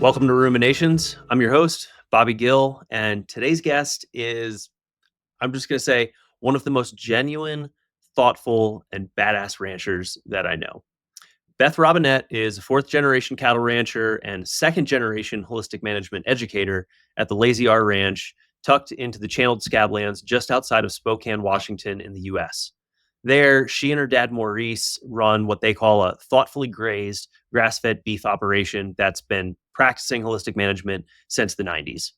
Welcome to Ruminations. I'm your host, Bobby Gill, and today's guest is, I'm just going to say, one of the most genuine, thoughtful, and badass ranchers that I know. Beth Robinette is a fourth generation cattle rancher and second generation holistic management educator at the Lazy R Ranch, tucked into the channeled scablands just outside of Spokane, Washington, in the US. There, she and her dad Maurice run what they call a thoughtfully grazed, grass fed beef operation that's been practicing holistic management since the 90s.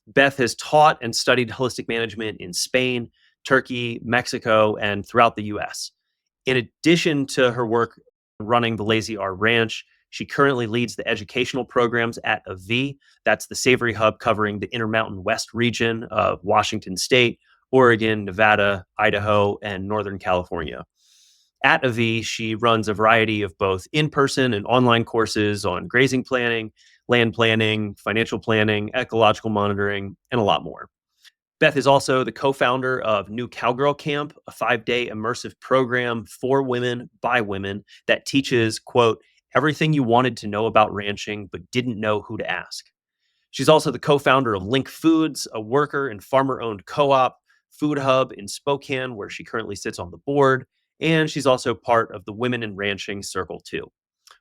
Beth has taught and studied holistic management in Spain, Turkey, Mexico, and throughout the US. In addition to her work running the Lazy R Ranch, she currently leads the educational programs at AV. That's the Savory hub covering the Intermountain West region of Washington State, Oregon, Nevada, Idaho, and Northern California. At AV, she runs a variety of both in-person and online courses on grazing planning, land planning, financial planning, ecological monitoring, and a lot more. Beth is also the co-founder of New Cowgirl Camp, a 5-day immersive program for women by women that teaches, quote, everything you wanted to know about ranching but didn't know who to ask. She's also the co-founder of Link Foods, a worker and farmer-owned co-op food hub in Spokane, where she currently sits on the board. And she's also part of the Women in Ranching Circle, too.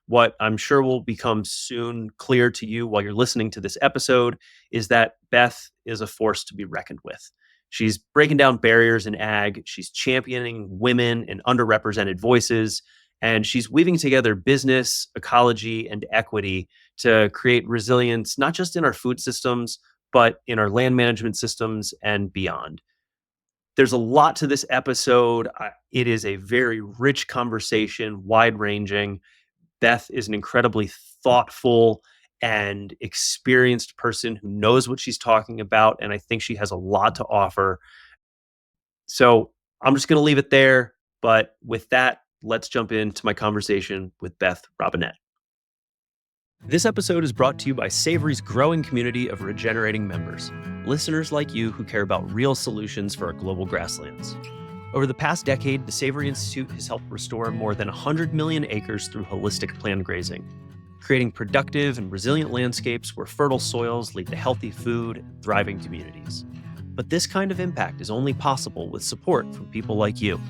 What I'm sure will become soon clear to you while you're listening to this episode is that Beth is a force to be reckoned with. She's breaking down barriers in ag, she's championing women and underrepresented voices, and she's weaving together business, ecology, and equity to create resilience, not just in our food systems, but in our land management systems and beyond. There's a lot to this episode. It is a very rich conversation, wide ranging. Beth is an incredibly thoughtful and experienced person who knows what she's talking about. And I think she has a lot to offer. So I'm just going to leave it there. But with that, let's jump into my conversation with Beth Robinette. This episode is brought to you by Savory's growing community of regenerating members, listeners like you who care about real solutions for our global grasslands. Over the past decade, the Savory Institute has helped restore more than 100 million acres through holistic planned grazing, creating productive and resilient landscapes where fertile soils lead to healthy food and thriving communities. But this kind of impact is only possible with support from people like you.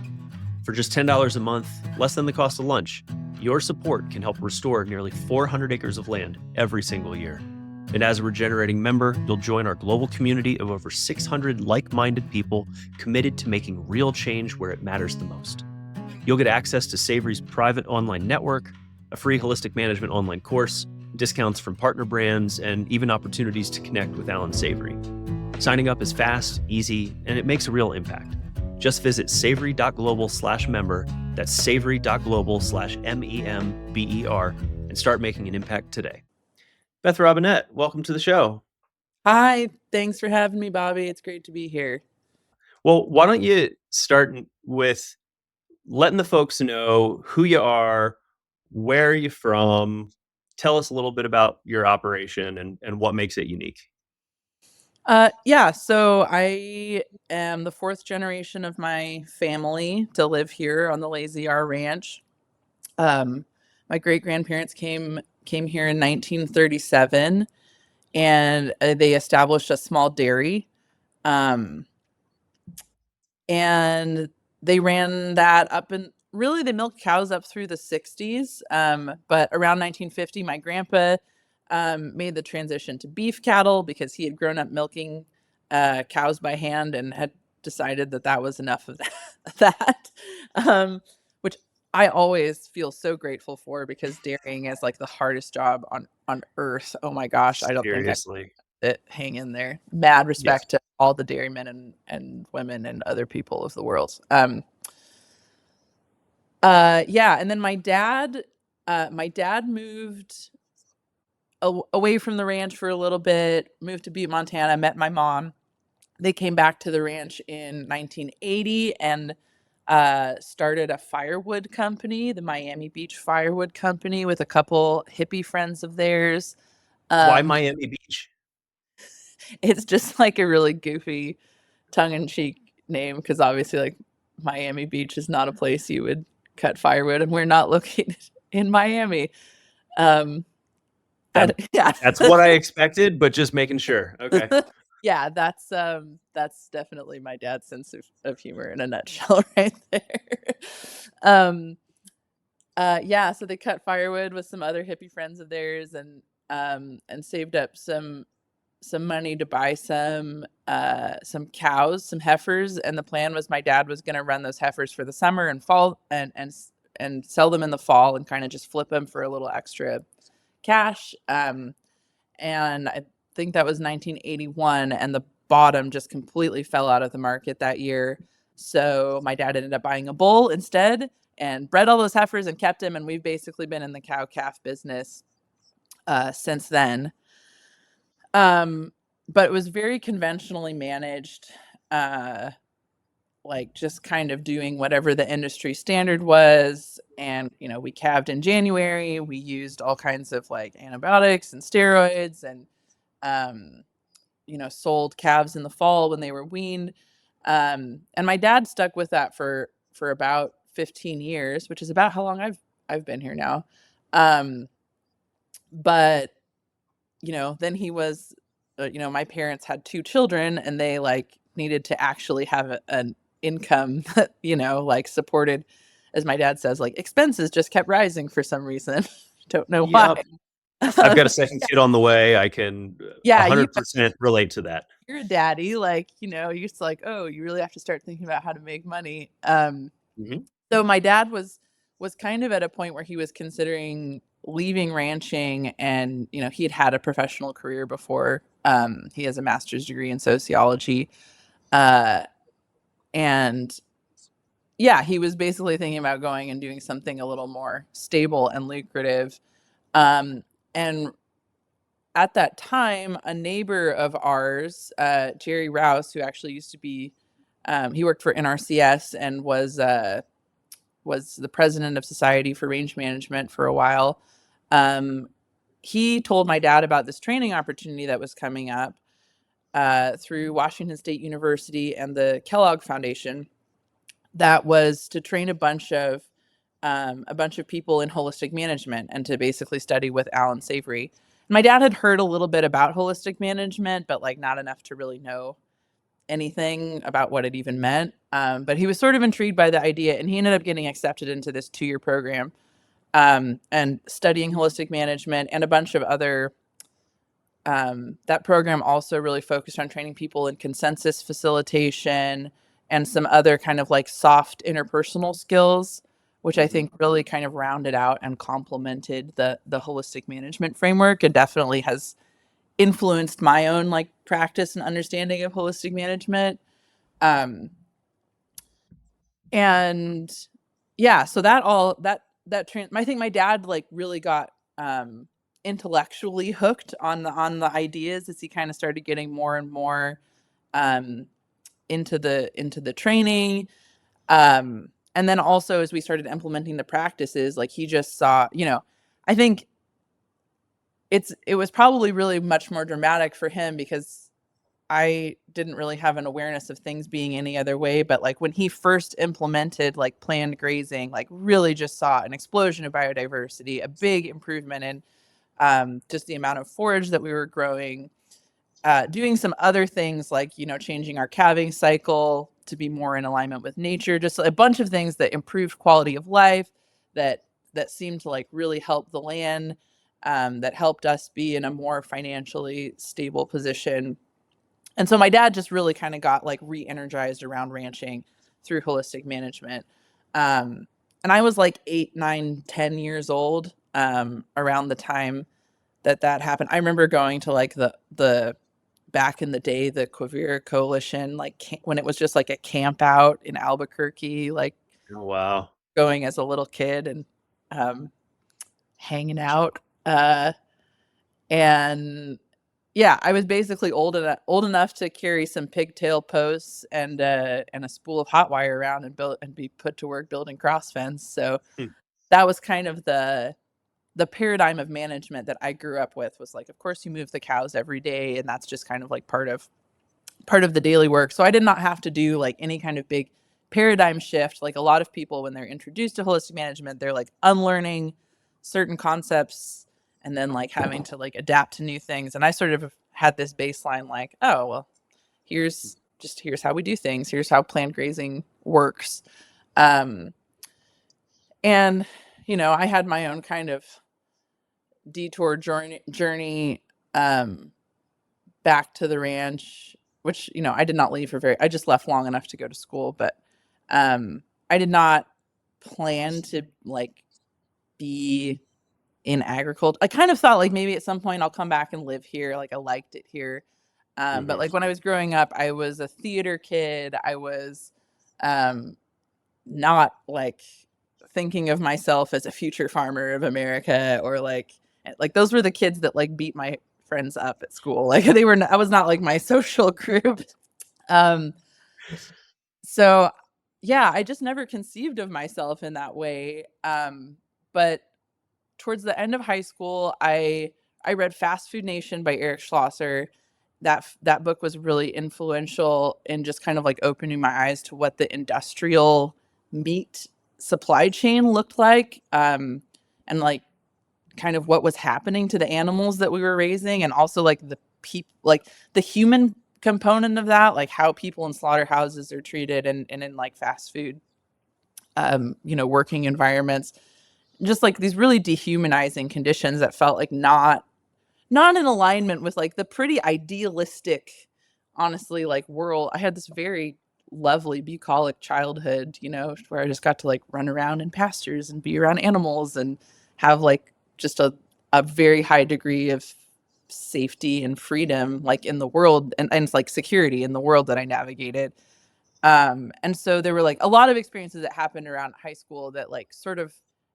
For just $10 a month, less than the cost of lunch, your support can help restore nearly 400 acres of land every single year. And as a regenerating member, you'll join our global community of over 600 like-minded people committed to making real change where it matters the most. You'll get access to Savory's private online network, a free holistic management online course, discounts from partner brands, and even opportunities to connect with Alan Savory. Signing up is fast, easy, and it makes a real impact. Just visit savory.global/member, that's savory.global/MEMBER, and start making an impact today. Beth Robinette, welcome to the show. Hi, thanks for having me, Bobby. It's great to be here. Well, why don't you start with letting the folks know who you are, where are you from, tell us a little bit about your operation and what makes it unique. So I am the fourth generation of my family to live here on the Lazy R Ranch. My great-grandparents came here in 1937, and they established a small dairy. Um, and they ran that up, and really they milked cows up through the 60s. But around 1950, my grandpa made the transition to beef cattle because he had grown up milking cows by hand and had decided that that was enough of that, which I always feel so grateful for, because dairying is like the hardest job on earth. Oh my gosh, I don't think I Seriously. hang in there. Mad Yes. respect to all the dairymen and women and other people of the world. And then my dad moved away from the ranch for a little bit, moved to Butte, Montana, met my mom. They came back to the ranch in 1980 and started a firewood company, the Miami Beach Firewood Company, with a couple hippie friends of theirs. Why Miami Beach? It's just like a really goofy, tongue-in-cheek name, because obviously, like, Miami Beach is not a place you would cut firewood, and we're not located in Miami. That Yeah. that's what I expected, but just making sure. Okay. Yeah, that's definitely my dad's sense of humor in a nutshell right there. Um, yeah, so they cut firewood with some other hippie friends of theirs and saved up some money to buy some cows, some heifers, and the plan was my dad was going to run those heifers for the summer and fall and sell them in the fall and kind of just flip them for a little extra cash. And I think that was 1981, and the bottom just completely fell out of the market that year. So my dad ended up buying a bull instead and bred all those heifers and kept him, and we've basically been in the cow calf business since then. But it was very conventionally managed, uh, like just kind of doing whatever the industry standard was. And, we calved in January. We used all kinds of like antibiotics and steroids and, um, sold calves in the fall when they were weaned. And my dad stuck with that for about 15 years, which is about how long I've been here now. Um, but then he was, my parents had two children and they like needed to actually have an income that, like supported, as my dad says, like expenses just kept rising for some reason. Don't know why. Yep. I've got a second kid on the way. I can Yeah, 100% relate to that. you're a daddy, like, you're just like, oh, you really have to start thinking about how to make money. Mhm. So my dad was kind of at a point where he was considering leaving ranching, and he had a professional career before. He has a master's degree in sociology, uh, and yeah, he was basically thinking about going and doing something a little more stable and lucrative. And at that time, a neighbor of ours, Jerry Rouse, who actually used to be, he worked for NRCS and was the president of Society for Range Management for a while. Um, he told my dad about this training opportunity that was coming up through Washington State University and the Kellogg Foundation. That was to train a bunch of people in holistic management and to basically study with Alan Savory. My dad had heard a little bit about holistic management, but like not enough to really know anything about what it even meant. But he was sort of intrigued by the idea, and he ended up getting accepted into this 2-year program and studying holistic management and a bunch of other. That program also really focused on training people in consensus facilitation and some other kind of like soft interpersonal skills, which I Mhm. think really kind of rounded out and complemented the holistic management framework, and definitely has influenced my own like practice and understanding of holistic management. Um, and yeah, so I think my dad like really got intellectually hooked on the ideas as he kind of started getting more and more um into the training. And then also as we started implementing the practices, like he just saw, I think it was probably really much more dramatic for him because I didn't really have an awareness of things being any other way. But like when he first implemented like planned grazing, like really just saw an explosion of biodiversity, a big improvement in just the amount of forage that we were growing, doing some other things like, changing our calving cycle to be more in alignment with nature, just a bunch of things that improved quality of life, that seemed to like really help the land, that helped us be in a more financially stable position. And so my dad just really kind of got like re-energized around ranching through holistic management. And I was like 8, 9, 10 years old around the time that happened. I remember going to like the back in the day, the Quivira Coalition, like when it was just like a camp out in Albuquerque, like Oh, wow. going as a little kid and um, hanging out. And yeah, I was basically old enough to carry some pigtail posts and a spool of hot wire around and be put to work building cross fence. So Hmm. that was kind of the paradigm of management that I grew up with, was like, of course you move the cows every day, and that's just kind of like part of the daily work. So I did not have to do like any kind of big paradigm shift. Like a lot of people, when they're introduced to holistic management, they're like unlearning certain concepts and then like having to like adapt to new things. And I sort of had this baseline like, oh, well, here's how we do things. Here's how planned grazing works. Um, and I had my own kind of detour journey um, back to the ranch, which I did not leave for very. I just left long enough to go to school, but I did not plan to like be in agriculture. I kind of thought like maybe at some point I'll come back and live here. Like I liked it here. But Mhm. like when I was growing up, I was a theater kid. I was um, not like thinking of myself as a future farmer of America or like those were the kids that like beat my friends up at school. Like I was not like my social group. Um, so yeah, I just never conceived of myself in that way. But towards the end of high school, I read Fast Food Nation by Eric Schlosser. That book was really influential in just kind of like opening my eyes to what the industrial meat supply chain looked like, and like kind of what was happening to the animals that we were raising, and also like like the human component of that, like how people in slaughterhouses are treated and in like fast food, working environments, just like these really dehumanizing conditions that felt like not in alignment with like the pretty idealistic, honestly, like world. I had this very lovely bucolic childhood, where I just got to like run around in pastures and be around animals and have like just a very high degree of safety and freedom like in the world, and like security in the world that I navigated. And so there were like a lot of experiences that happened around high school that like sort of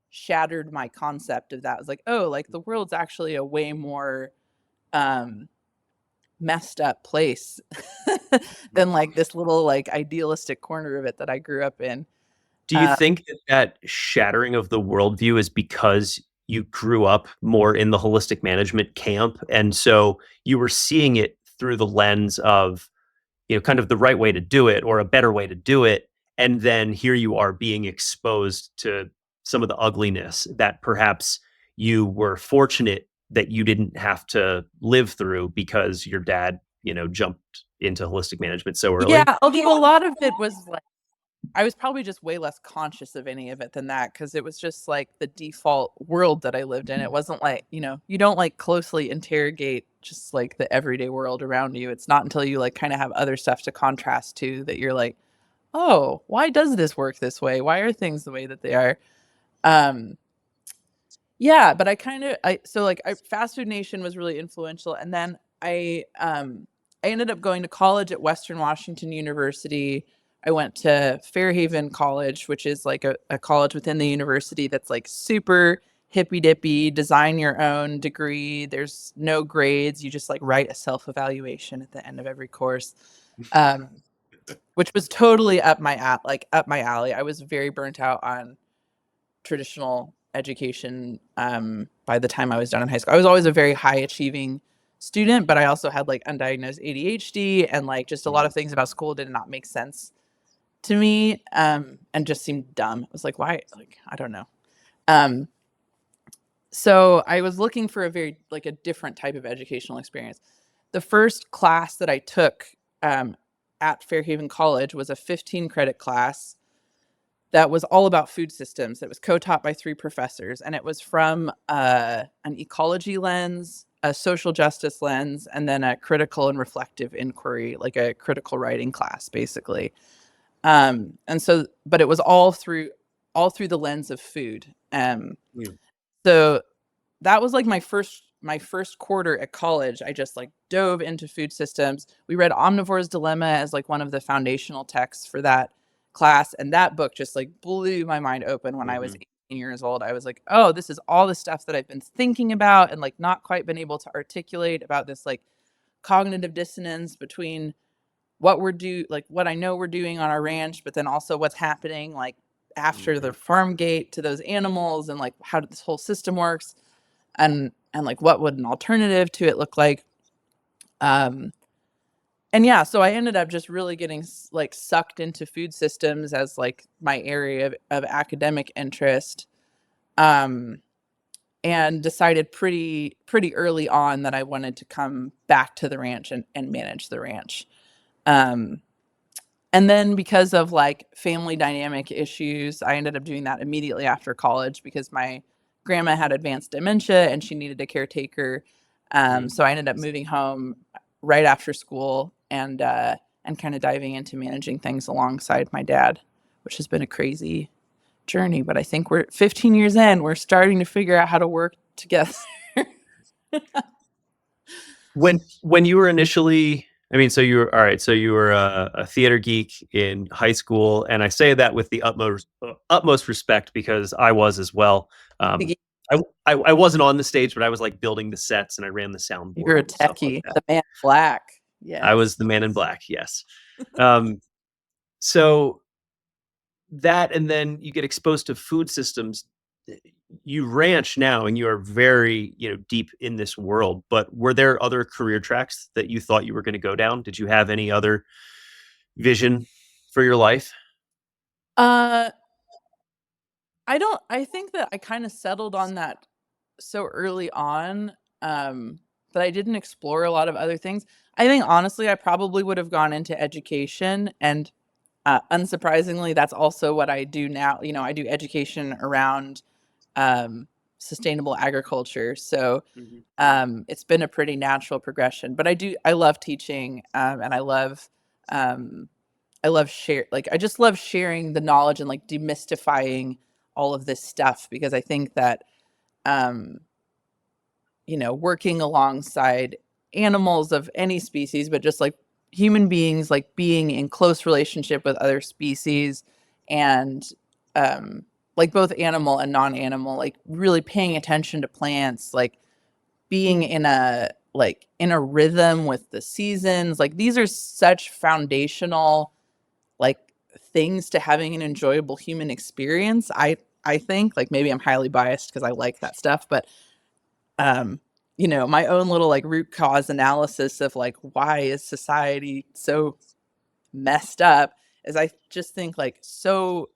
shattered my concept of that. It was like, oh, like the world's actually a way more um messed up place than like this little like idealistic corner of it that I grew up in. Do you Uh, think that that shattering of the worldview is because you grew up more in the holistic management camp, and so you were seeing it through the lens of, kind of the right way to do it or a better way to do it, and then here you are being exposed to some of the ugliness that perhaps you were fortunate that you didn't have to live through because your dad, jumped into holistic management so early? yeah, although a lot of it was like I was probably just way less conscious of any of it than that because it was just like the default world that I lived in. It wasn't like, you don't like closely interrogate just like the everyday world around you. It's not until you like kind of have other stuff to contrast to that you're like, oh, why does this work this way? Why are things the way that they are? Um, yeah, but so like Fast Food Nation was really influential, and then I ended up going to college at Western Washington University. I went to Fairhaven College, which is like a college within the university that's like super hippy dippy, design your own degree. There's no grades. You just like write a self evaluation at the end of every course. Um, which was totally up my alley. I was very burnt out on traditional education by the time I was done in high school. I was always a very high achieving student, but I also had like undiagnosed ADHD, and like just a lot Mhm. of things about school did not make sense to me, and just seemed dumb. It was like, why? Like, I don't know. Um, so I was looking for a very like a different type of educational experience. The first class that I took um, at Fairhaven College was a 15 credit class that was all about food systems. That was co-taught by three professors, and it was from an ecology lens, a social justice lens, and then a critical and reflective inquiry, like a critical writing class, basically. And so, but it was all through the lens of food. Mm. So that was like my first quarter at college. I just like dove into food systems. We read Omnivore's Dilemma as like one of the foundational texts for that class, and that book just like blew my mind open when I was Mhm. 18 years old. I was like, "Oh, this is all the stuff that I've been thinking about and like not quite been able to articulate about this like cognitive dissonance between what I know we're doing on our ranch, but then also what's happening like after the Mhm. farm gate to those animals and like how this whole system works." And like what would an alternative to it look like. um and yeah, so I ended up just really getting like sucked into food systems as like my area of academic interest. um and decided pretty early on that I wanted to come back to the ranch and manage the ranch. Um, and then because of like family dynamic issues, I ended up doing that immediately after college because my grandma had advanced dementia and she needed a caretaker. Mm. So I ended up moving home right after school and kind of diving into managing things alongside my dad, which has been a crazy journey. But I think we're 15 years in, we're starting to figure out how to work together. When you were initially, I mean, so you were all right. So you were a theater geek in high school, and I say that with the utmost respect because I was as well. Um, I wasn't on the stage, but I was like building the sets and I ran the You're a soundboard and stuff like techie, that. the man in black. I Yes. was the man in black. Yes. Um, so that, and then you get exposed to food systems. You ranch now and you are very, deep in this world, but were there other career tracks that you thought you were going to go down? Did you have any other vision for your life? Uh, I think that I kind of settled on that so early on, that I didn't explore a lot of other things. I think honestly, I probably would have gone into education, and unsurprisingly, that's also what I do now. I do education around um, sustainable agriculture, so Mhm. it's been a pretty natural progression. But I love teaching, and um, I love I just love sharing the knowledge and like demystifying all of this stuff because I think that um, working alongside animals of any species, but just like human beings, like being in close relationship with other species and um, like both animal and non-animal, like really paying attention to plants, like being in a rhythm with the seasons. Like these are such foundational like things to having an enjoyable human experience. I think like maybe I'm highly biased because I like that stuff, but um my own little like root cause analysis of like why is society so messed up is I just think like so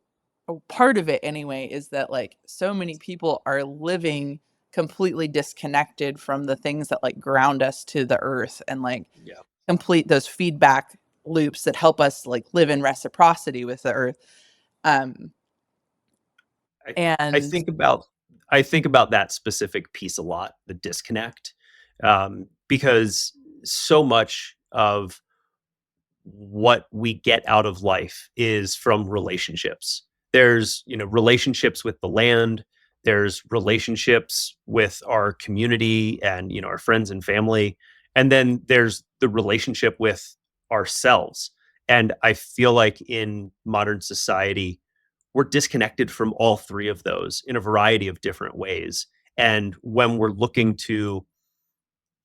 a part of it anyway is that like so many people are living completely disconnected from the things that like ground us to the earth and like Yeah. complete those feedback loops that help us like live in reciprocity with the earth. um I I and think about I think about that specific piece a lot, the disconnect, because so much of what we get out of life is from relationships. There's, relationships with the land, there's relationships with our community and, our friends and family, and then there's the relationship with ourselves. And I feel like in modern society, we're disconnected from all three of those in a variety of different ways. And when we're looking to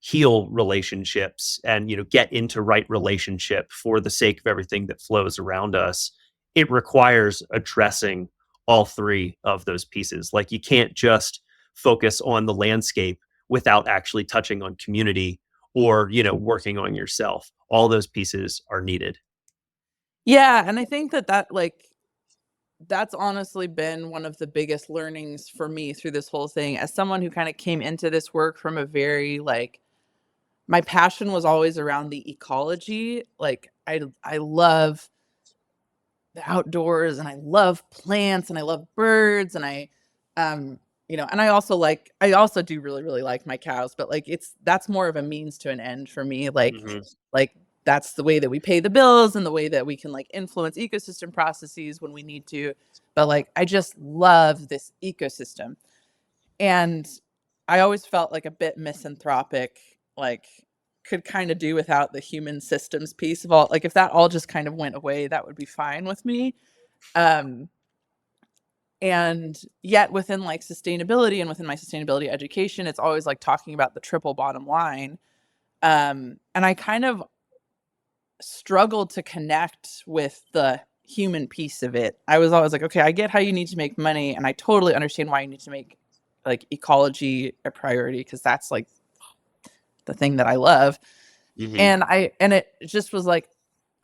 heal relationships and get into right relationship for the sake of everything that flows around us, it requires addressing all three of those pieces. Like you can't just focus on the landscape without actually touching on community or working on yourself. All those pieces are needed. yeah, and I think that like that's honestly been one of the biggest learnings for me through this whole thing as someone who kind of came into this work from a very like my passion was always around the ecology. Like I love the outdoors and I love plants and I love birds and um and I also do really really like my cows, but like that's more of a means to an end for me. Hmm. Like that's the way that we pay the bills and the way that we can like influence ecosystem processes when we need to. But like I just love this ecosystem. And I always felt like a bit misanthropic, like could kind of do without the human systems piece of all. Like if that all just kind of went away, that would be fine with me. Um, and yet within like sustainability and within my sustainability education, it's always like talking about the triple bottom line. And I kind of struggled to connect with the human piece of it. I was always like, okay, I get how you need to make money, and I totally understand why you need to make like ecology a priority because that's like the thing that I love. Hmm. And it just was like,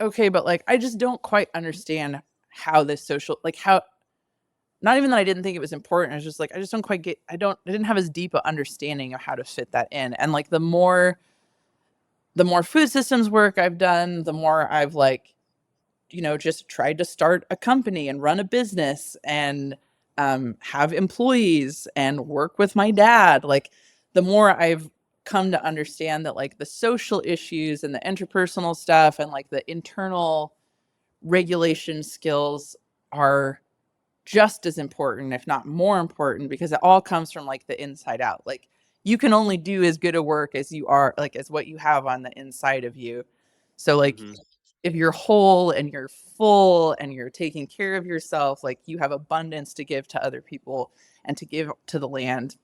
okay, but like I just don't quite understand how this social like how not even that I didn't think it was important. I was just like, I just don't quite get, I didn't have as deep a understanding of how to fit that in. And like the more food systems work I've done, the more I've like, just tried to start a company and run a business and have employees and work with my dad. Like, the more I've come to understand that like the social issues and the interpersonal stuff and like the internal regulation skills are just as important, if not more important, because it all comes from like the inside out. Like, you can only do as good a work as you are, like as what you have on the inside of you. So like, Mhm. if you're whole and you're full and you're taking care of yourself, like you have abundance to give to other people and to give to the land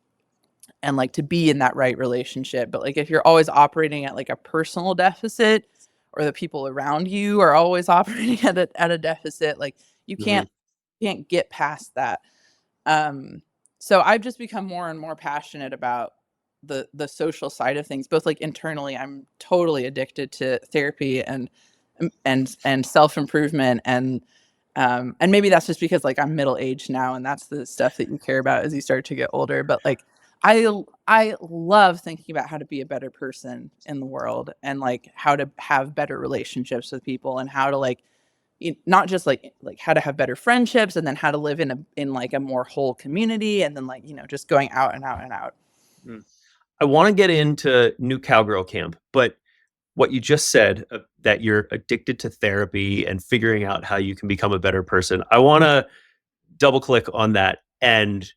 and like to be in that right relationship. But like, if you're always operating at like a personal deficit, or the people around you are always operating at a deficit, like you Mhm. can't get past that. um so I've just become more and more passionate about the social side of things, both like internally. I'm totally addicted to therapy and self-improvement, and maybe that's just because like I'm middle aged now and that's the stuff that you care about as you start to get older. But like, I love thinking about how to be a better person in the world, and like how to have better relationships with people, and how to like, not just like how to have better friendships, and then how to live in like a more whole community, and then like, just going out and out and out. Mm. I want to get into new cowgirl camp, but what you just said, that you're addicted to therapy and figuring out how you can become a better person. I want to double click on that and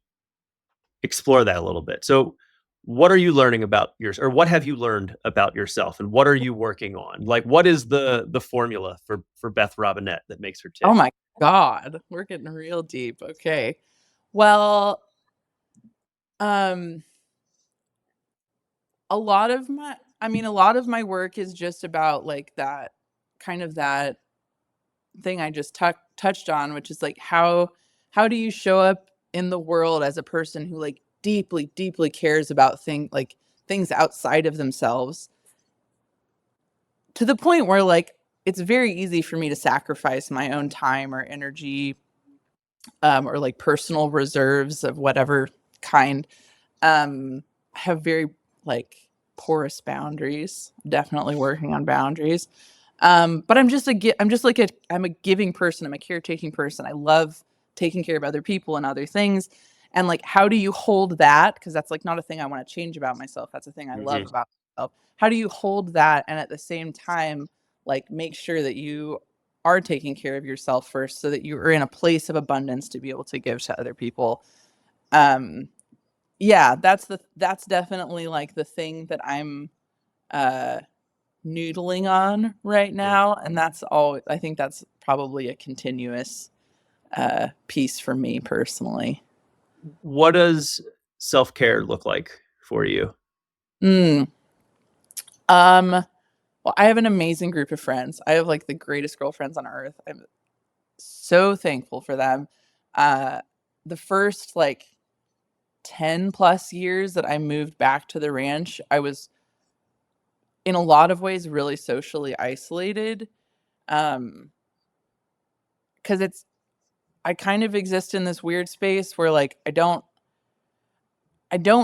explore that a little bit. So, what are you learning about yours, or what have you learned about yourself, and what are you working on? Like, what is the formula for Beth Robinette that makes her Oh tick? my God, we're getting real deep. Okay. Well, um, a lot of my work is just about like that kind of that thing I just touched on, which is like how do you show up in the world as a person who like deeply, deeply cares about things outside of themselves, to the point where like it's very easy for me to sacrifice my own time or energy, or like personal reserves of whatever kind. Have very like porous boundaries. Definitely working on boundaries. But I'm a giving person. I'm a caretaking person. I love taking care of other people and other things. And like, how do you hold that? Because that's like not a thing I want to change about myself. That's a thing I love Hmm. about myself. How do you hold that and at the same time, like, make sure that you are taking care of yourself first, so that you are in a place of abundance to be able to give to other people? Um, yeah, that's definitely like the thing that I'm uh noodling on right now, and that's all. I think that's probably a continuous piece for me personally. What does self care look like for you? Mm. Um, well, I have an amazing group of friends. I have like the greatest girlfriends on earth. I'm so thankful for them. Uh, the first like 10 plus years that I moved back to the ranch, I was in a lot of ways really socially isolated. Um, because I kind of exist in this weird space where like I don't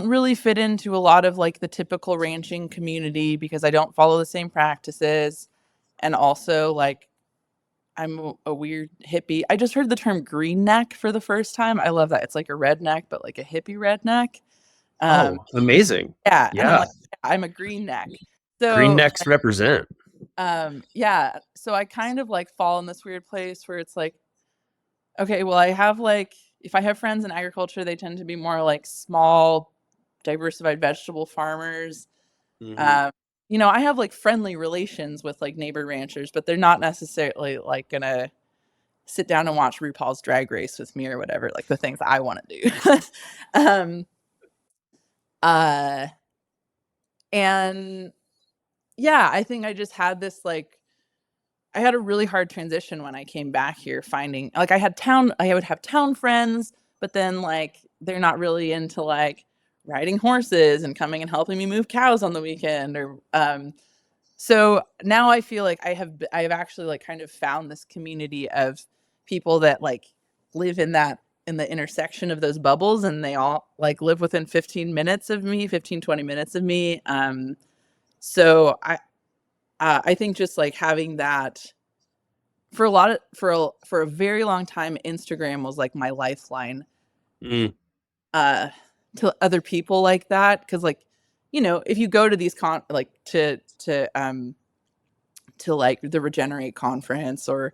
really fit into a lot of like the typical ranching community because I don't follow the same practices. And also like I'm a weird hippie. I just heard the term green neck for the first time. I love that. It's like a redneck, but like a hippie redneck. Um, Oh, amazing. yeah. And I'm Yeah. like, yeah, I'm a green neck. Green So necks represent. yeah. So I kind of like fall in this weird place where it's like, okay, well, I have like, if I have friends in agriculture, they tend to be more like small, diversified vegetable farmers. Hmm. Um, I have like friendly relations with like neighbor ranchers, but they're not necessarily like gonna sit down and watch RuPaul's Drag Race with me or whatever, like the things I want to do. um, uh, and yeah, I think I just had this like, I had a really hard transition when I came back here, finding like I would have town friends, but then like they're not really into like riding horses and coming and helping me move cows on the weekend, or so now I feel like I have actually like kind of found this community of people that like live in in the intersection of those bubbles, and they all like live within 15 minutes of me, 15, 20 minutes of me. So I think just like having that for a lot of for a very long time, Instagram was like my lifeline Mm, uh to other people like that, because like, you know, if you go to these like to like the Regenerate conference, or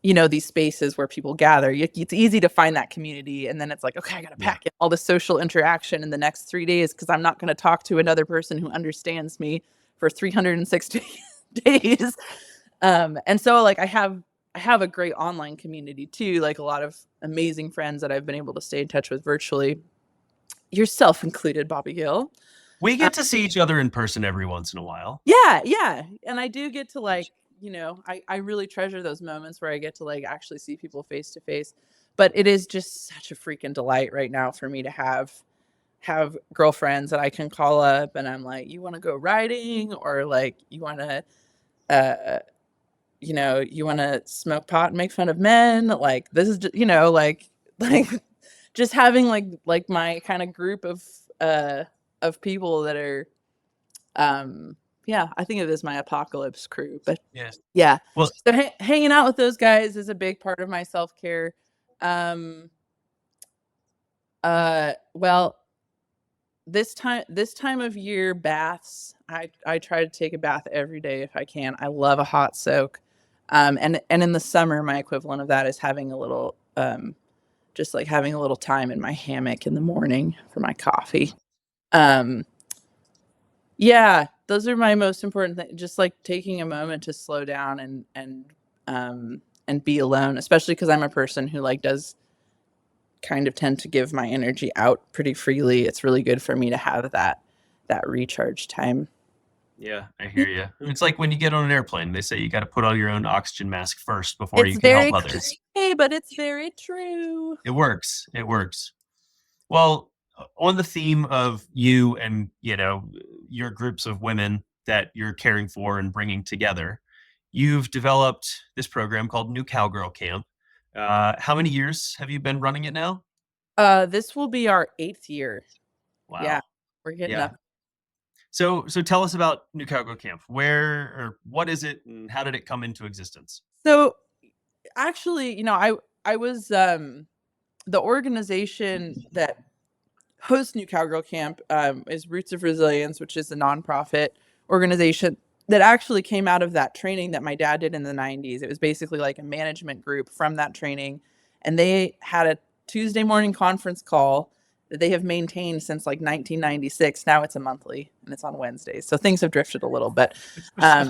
you know, these spaces where people gather, it's easy to find that community, and then it's like, okay, I gotta yeah. pack in all this social interaction in the next 3 days because I'm not going to talk to another person who understands me for 360 days. And so like I have a great online community too, like a lot of amazing friends that I've been able to stay in touch with virtually, yourself included, Bobby Gill. We Uh, get to see each other in person every once in a while. yeah, yeah. And I do get to like, you know, I really treasure those moments where I get to like actually see people face to face. But it is just such a freaking delight right now for me to have girlfriends that I can call up and I'm like, you want to go riding, or like you want to uh you know, you want to smoke pot and make fun of men. Like this is just, you know, like just having like my kind of group of people that are yeah, I think of it as my apocalypse crew. But Yes. yeah, Well, so hanging out with those guys is a big part of my self-care. um well, this time of year, baths, I try to take a bath every day if I can. I love a hot soak. And in the summer, my equivalent of that is having a little just like having a little time in my hammock in the morning for my coffee. um yeah, those are my most important things, just like taking a moment to slow down and be alone, especially because I'm a person who like does kind of tend to give my energy out pretty freely. It's really good for me to have that recharge time. yeah, I hear you. It's like when you get on an airplane, they say you got to put on your own oxygen mask first before It's you can help very others. cliche, but it's very true. It works. It works. Well, on the theme of you and, your groups of women that you're caring for and bringing together, you've developed this program called New Cowgirl Camp. How many years have you been running it now? This will be our 8th year. Yeah, Wow. we're getting Yeah. up. So tell us about New Cowgirl Camp. Where or what is it and how did it come into existence? So actually, you know, I was the organization that hosts New Cowgirl Camp is Roots of Resilience, which is a nonprofit organization that actually came out of that training that my dad did in the 90s. It was basically like a management group from that training. And they had a Tuesday morning conference call that they have maintained since like 1996. Now it's a monthly and it's on Wednesdays. So things have drifted a little bit. Um,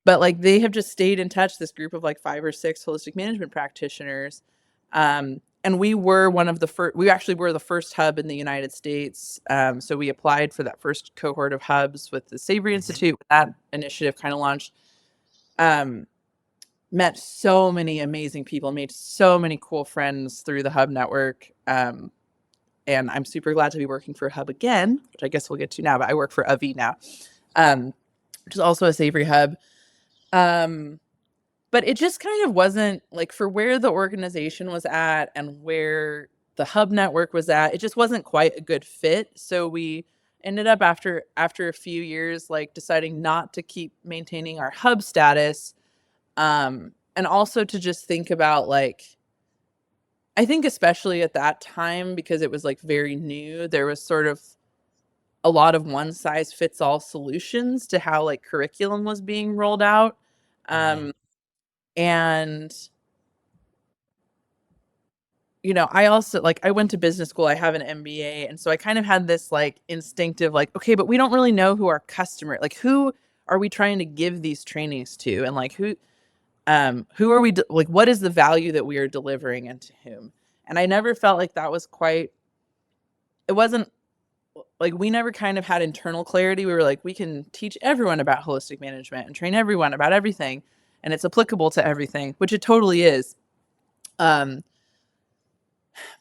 but like they have just stayed in touch, this group of like 5 or 6 holistic management practitioners. And we were one of the first, we actually were the first hub in the United States. So we applied for that first cohort of hubs with the Savory Mhm. Institute. That initiative kind of launched. um, Met so many amazing people, made so many cool friends through the hub network. And I'm super glad to be working for a hub again, which I guess we'll get to now, but I work for AV now, um, which is also a Savory hub. um, but it just kind of wasn't like, for where the organization was at and where the hub network was at, it just wasn't quite a good fit. So we ended up after a few years like deciding not to keep maintaining our hub status. And also to just think about like, I think especially at that time, because it was like very new, there was sort of a lot of one size fits all solutions to how like curriculum was being rolled out. Mhm. um and you know, I also like, I went to business school, I have an MBA, and so I kind of had this like instinctive like, okay, but we don't really know who our customer, like who are we trying to give these trainings to, and like who are we like, what is the value that we are delivering and to whom? And I never felt like that was quite, it wasn't like, we never kind of had internal clarity. We were like, we can teach everyone about holistic management and train everyone about everything, and it's applicable to everything, which it totally is. um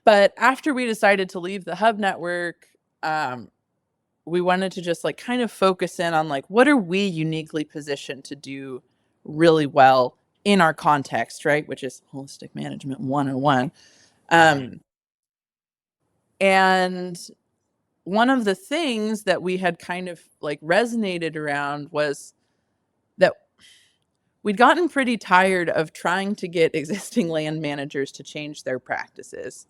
But after we decided to leave the hub network, um, we wanted to just like kind of focus in on like, what are we uniquely positioned to do really well in our context, right? Which is holistic management 101. Right. And one of the things that we had kind of like resonated around was that we'd gotten pretty tired of trying to get existing land managers to change their practices.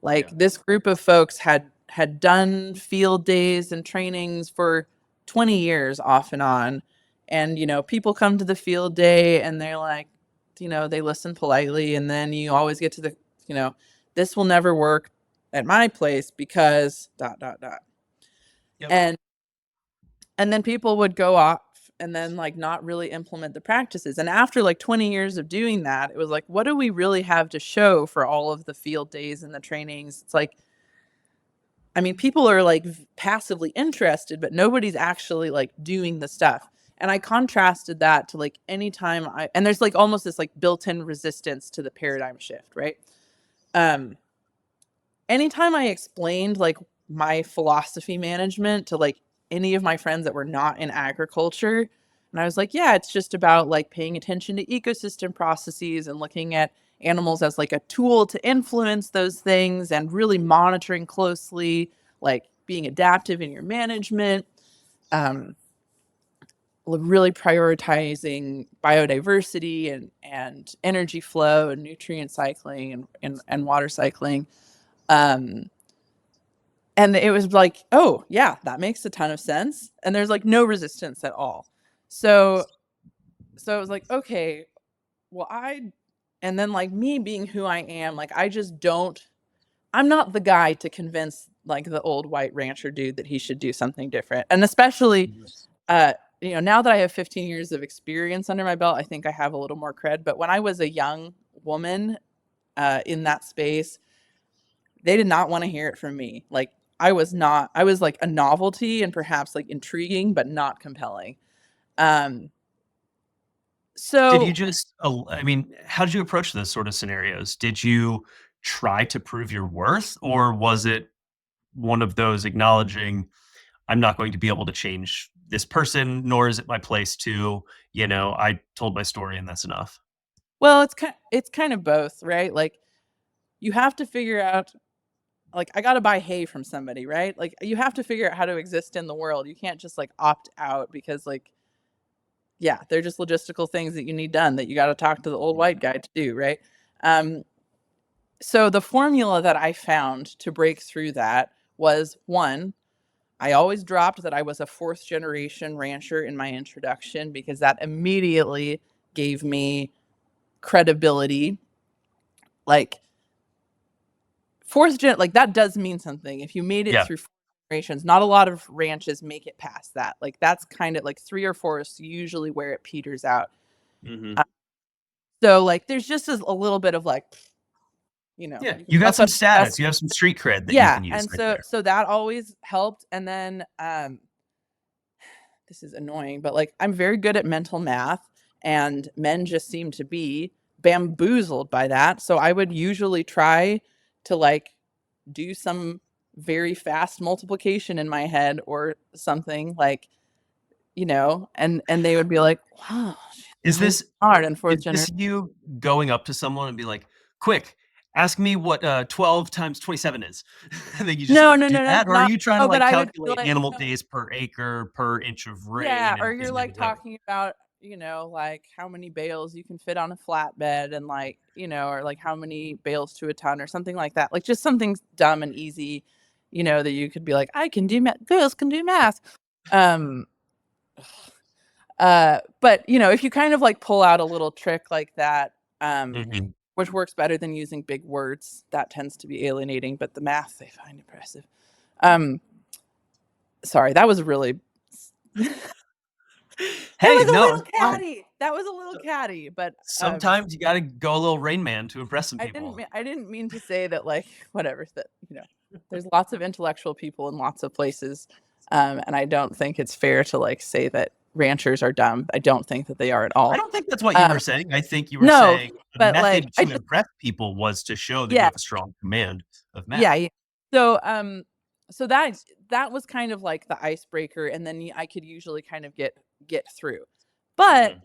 Like Yeah. this group of folks had done field days and trainings for 20 years off and on. And people come to the field day and they're like, they listen politely, and then you always get to the, this will never work at my place because dot dot dot. Yep. And then people would go off and then like not really implement the practices. And after like 20 years of doing that, it was like, what do we really have to show for all of the field days and the trainings? It's like, I mean, people are like passively interested, but nobody's actually like doing the stuff. And I contrasted that to like anytime and there's like almost this like built-in resistance to the paradigm shift, right? Um, Anytime I explained like my philosophy management to like any of my friends that were not in agriculture, and I was like, yeah, it's just about like paying attention to ecosystem processes and looking at animals as like a tool to influence those things and really monitoring closely, like being adaptive in your management, um, really prioritizing biodiversity and energy flow and nutrient cycling and water cycling. Um, And it was like, oh, yeah, that makes a ton of sense. And there's like no resistance at all. So so it was like, okay, well, and then like me being who I am, like I just don't I'm not the guy to convince like the old white rancher dude that he should do something different. And especially uh now that I have 15 years of experience under my belt, I think I have a little more cred. But when I was a young woman in that space, they did not want to hear it from me. Like I was like a novelty and perhaps like intriguing, but not compelling. Um, Did you so just I mean, how did you approach those sort of scenarios? Did you try to prove your worth, or was it one of those acknowledging, "I'm not going to be able to change this person, nor is it my place to, I told my story and that's enough." well, it's kind of both, right? Like you have to figure out like I got to buy hay from somebody, right? Like you have to figure out how to exist in the world. You can't just like opt out because like yeah, they're just logistical things that you need done that you got to talk to the old white guy to do, right? Um, so the formula that I found to break through that was one, I always dropped that I was a fourth generation rancher in my introduction because that immediately gave me credibility. Like like that does mean something. If you made it Yeah. through 4 generations, not a lot of ranches make it past that. Like that's kind of like 3 or 4 is usually where it peters out. Mhm. Uh, so like there's just a little bit of like, Yeah, you can you got puff some up your chest. status, you have some street cred that you Yeah, can use and right so there. that always helped. And then this is annoying, but like I'm very good at mental math, and men just seem to be bamboozled by that. So I would usually try to like do some very fast multiplication in my head or something like, and they would be like, "Wow, she's Is really this smart in fourth is generation." this you going up to someone and be like, "Quick, ask me what, 12 times 27 is?" And then you just No, no, do no, no, that? Or are not. you trying to, Oh, but like, I would be calculate like, animal no, days per acre, per inch of yeah, rain, or and you're like whatever? talking about, like how many bales you can fit on a flatbed and like, or like how many bales to a ton or something like that. Like just something dumb and easy, that you could be like, I can do math. Girls can do math. Um, but if you kind of like pull out a little trick like that, Mhm. which works better than using big words, that tends to be alienating, but the math they find impressive. Um, Sorry, that was really That Hey, was a no, little it's fine. catty. That was a little catty, but, Sometimes you gotta go a little Rain Man to impress some people. I didn't mean to say that, like, whatever, that, there's lots of intellectual people in lots of places, and I don't think it's fair to, like, say that ranchers are dumb. I don't think that they are at I all. don't think that's what you Um, were saying. I think you were no, saying a but, like, method to impress people was to show that you yeah, have a strong command of yeah, math. yeah. So, so that was kind of like the icebreaker, and then I could usually kind of get through. But Mhm.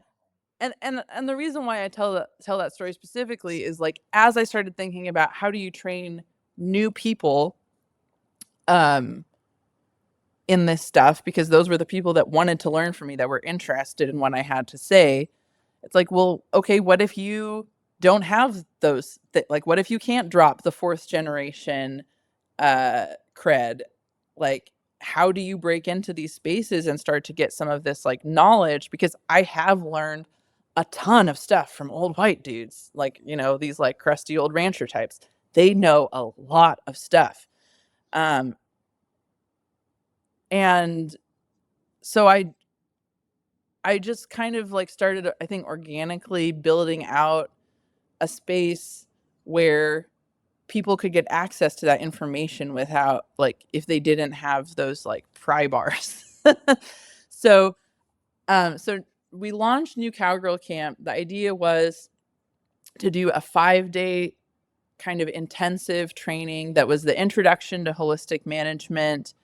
and the reason why I tell that story specifically is like as I started thinking about how do you train new people um in this stuff, because those were the people that wanted to learn from me, that were interested in what I had to say. It's like, well, okay, what if you don't have those like what if you can't drop the fourth generation cred? Like how do you break into these spaces and start to get some of this like knowledge? Because I have learned a ton of stuff from old white dudes, like, you know, these like crusty old rancher types. They know a lot of stuff. Um, and so I just kind of like started, I think, organically building out a space where people could get access to that information without, like, if they didn't have those like pry bars. so so we launched New Cowgirl Camp. The idea was to do a 5-day kind of intensive training that was the introduction to holistic management,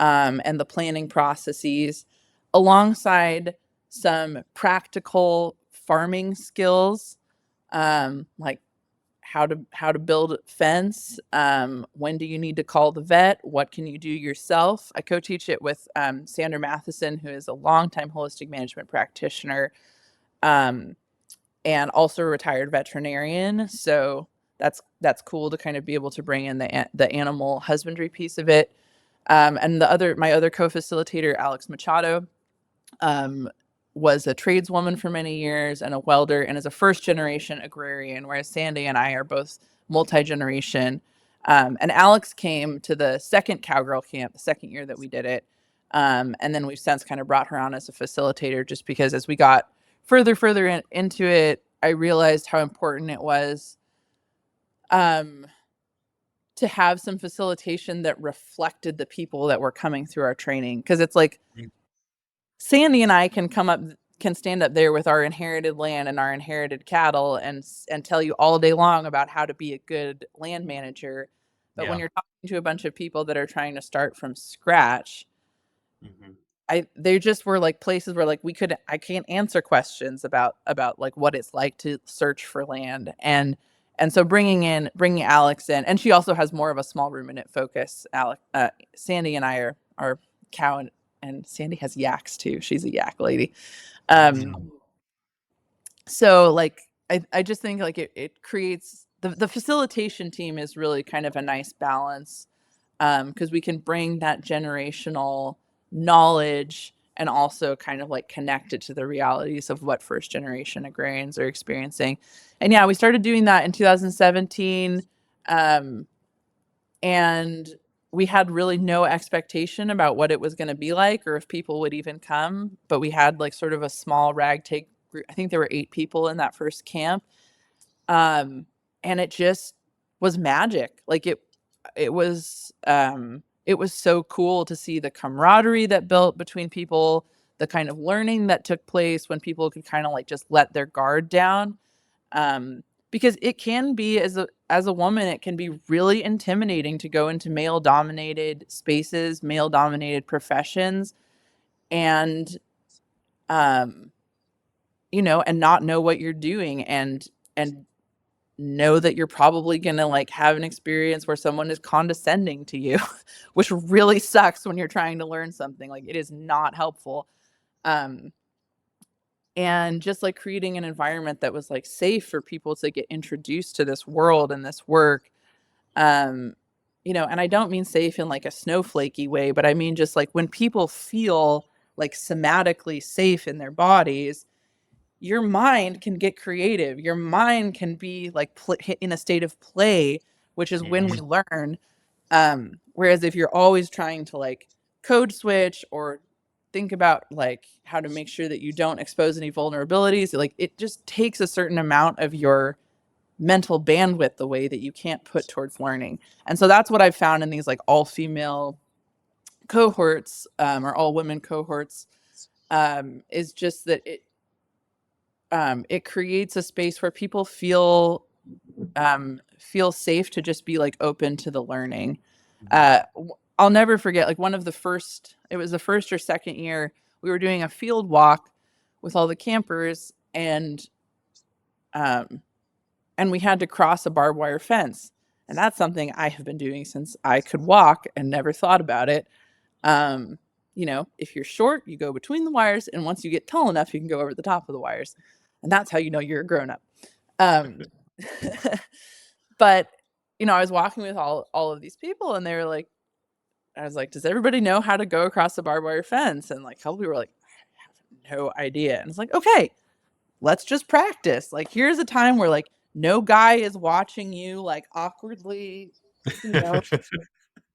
and the planning processes, alongside some practical farming skills, like how to build a fence, when do you need to call the vet, what can you do yourself. I co-teach it with Sandra Matheson, who is a longtime holistic management practitioner, um, and also a retired veterinarian. So that's cool to kind of be able to bring in the animal husbandry piece of it. And my other co-facilitator, Alex Machado, um, was a tradeswoman for many years and a welder, and is a first generation agrarian, whereas Sandy and I are both multi-generation. And Alex came to the second Cowgirl Camp, the second year that we did it. And then we've since kind of brought her on as a facilitator, just because as we got further into it, I realized how important it was, um, to have some facilitation that reflected the people that were coming through our training. Because it's like Sandy and I can stand up there with our inherited land and our inherited cattle and tell you all day long about how to be a good land manager. But when Yeah. you're talking to a bunch of people that are trying to start from scratch, Mhm. they just were like places where like I can't answer questions about like what it's like to search for land. And so bringing Alex in, and she also has more of a small ruminant focus. Sandy and I are cow, and Sandy has yaks too. She's a yak lady. Awesome. So like I just think like it creates the facilitation team is really kind of a nice balance, because we can bring that generational knowledge and also kind of like connect it to the realities of what first generation agrarians are experiencing. And yeah, we started doing that in 2017. Um, and we had really no expectation about what it was going to be like or if people would even come, but we had like sort of a small ragtag group. I think there were 8 people in that first camp. um and it just was magic. Like it was so cool to see the camaraderie that built between people, the kind of learning that took place when people could kind of like just let their guard down. Because it can be, as a woman, it can be really intimidating to go into male dominated spaces, male dominated professions, and um and not know what you're doing, and know that you're probably going to like have an experience where someone is condescending to you, which really sucks when you're trying to learn something. Like it is not helpful. um and just like creating an environment that was like safe for people to get introduced to this world and this work. um and I don't mean safe in like a snowflakey way, but I mean just like when people feel like somatically safe in their bodies, your mind can get creative. Your mind can be like in a state of play, which is when we Mhm. learn. Whereas if you're always trying to like code switch or think about like how to make sure that you don't expose any vulnerabilities, like it just takes a certain amount of your mental bandwidth away that you can't put towards learning. And so that's what I've found in these like all female cohorts, or all women cohorts, is just that it creates a space where people feel safe to just be like open to the learning. I'll never forget, like it was the first or second year we were doing a field walk with all the campers, and um, and we had to cross a barbed wire fence. And that's something I have been doing since I could walk and never thought about it. Um, if you're short, you go between the wires, and once you get tall enough, you can go over the top of the wires, and that's how you know you're a grown up. Um, but I was walking with all of these people, and they were like, I was like, "Does everybody know how to go across the barbed wire fence?" And like, a couple people were like, "I have no idea." And it's like, okay, let's just practice. Like, here's a time where like no guy is watching you like awkwardly, you know,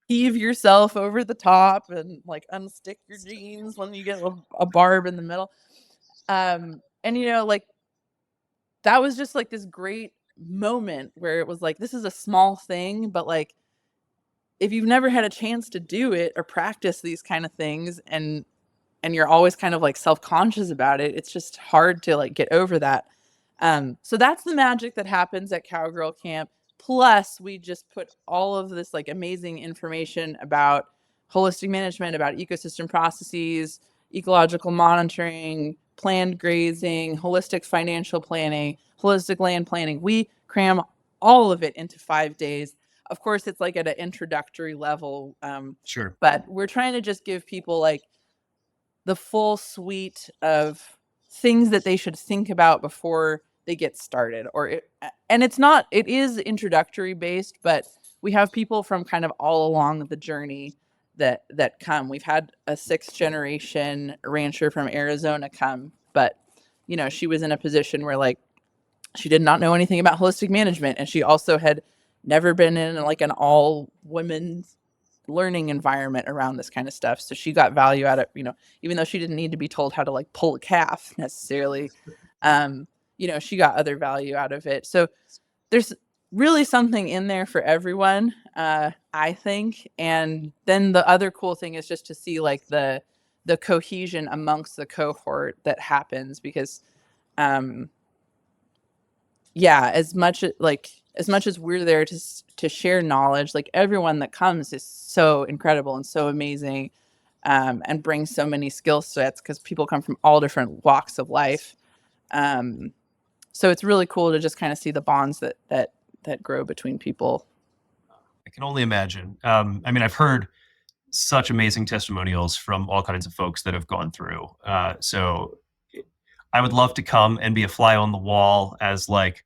heave yourself over the top and like unstick your jeans when you get a barb in the middle. And like that was just like this great moment where it was like, this is a small thing, but like if you've never had a chance to do it or practice these kind of things, and you're always kind of like self-conscious about it, it's just hard to like get over that. So that's the magic that happens at Cowgirl Camp. Plus, we just put all of this like amazing information about holistic management, about ecosystem processes, ecological monitoring, planned grazing, holistic financial planning, holistic land planning. We cram all of it into 5 days. Of course, it's like at an introductory level, Sure. but we're trying to just give people like the full suite of things that they should think about before they get started. And it is introductory based, but we have people from kind of all along the journey that come. We've had a sixth generation rancher from Arizona come, but she was in a position where like she did not know anything about holistic management, and she also had never been in like an all women's learning environment around this kind of stuff. So she got value out of, even though she didn't need to be told how to like pull a calf necessarily, she got other value out of it. So there's really something in there for everyone, I think. And then the other cool thing is just to see like the cohesion amongst the cohort that happens, because um yeah, as much as we're there to share knowledge, like everyone that comes is so incredible and so amazing, and brings so many skill sets because people come from all different walks of life. Um, so it's really cool to just kind of see the bonds that grow between people. I can only imagine. I mean, I've heard such amazing testimonials from all kinds of folks that have gone through. So I would love to come and be a fly on the wall as like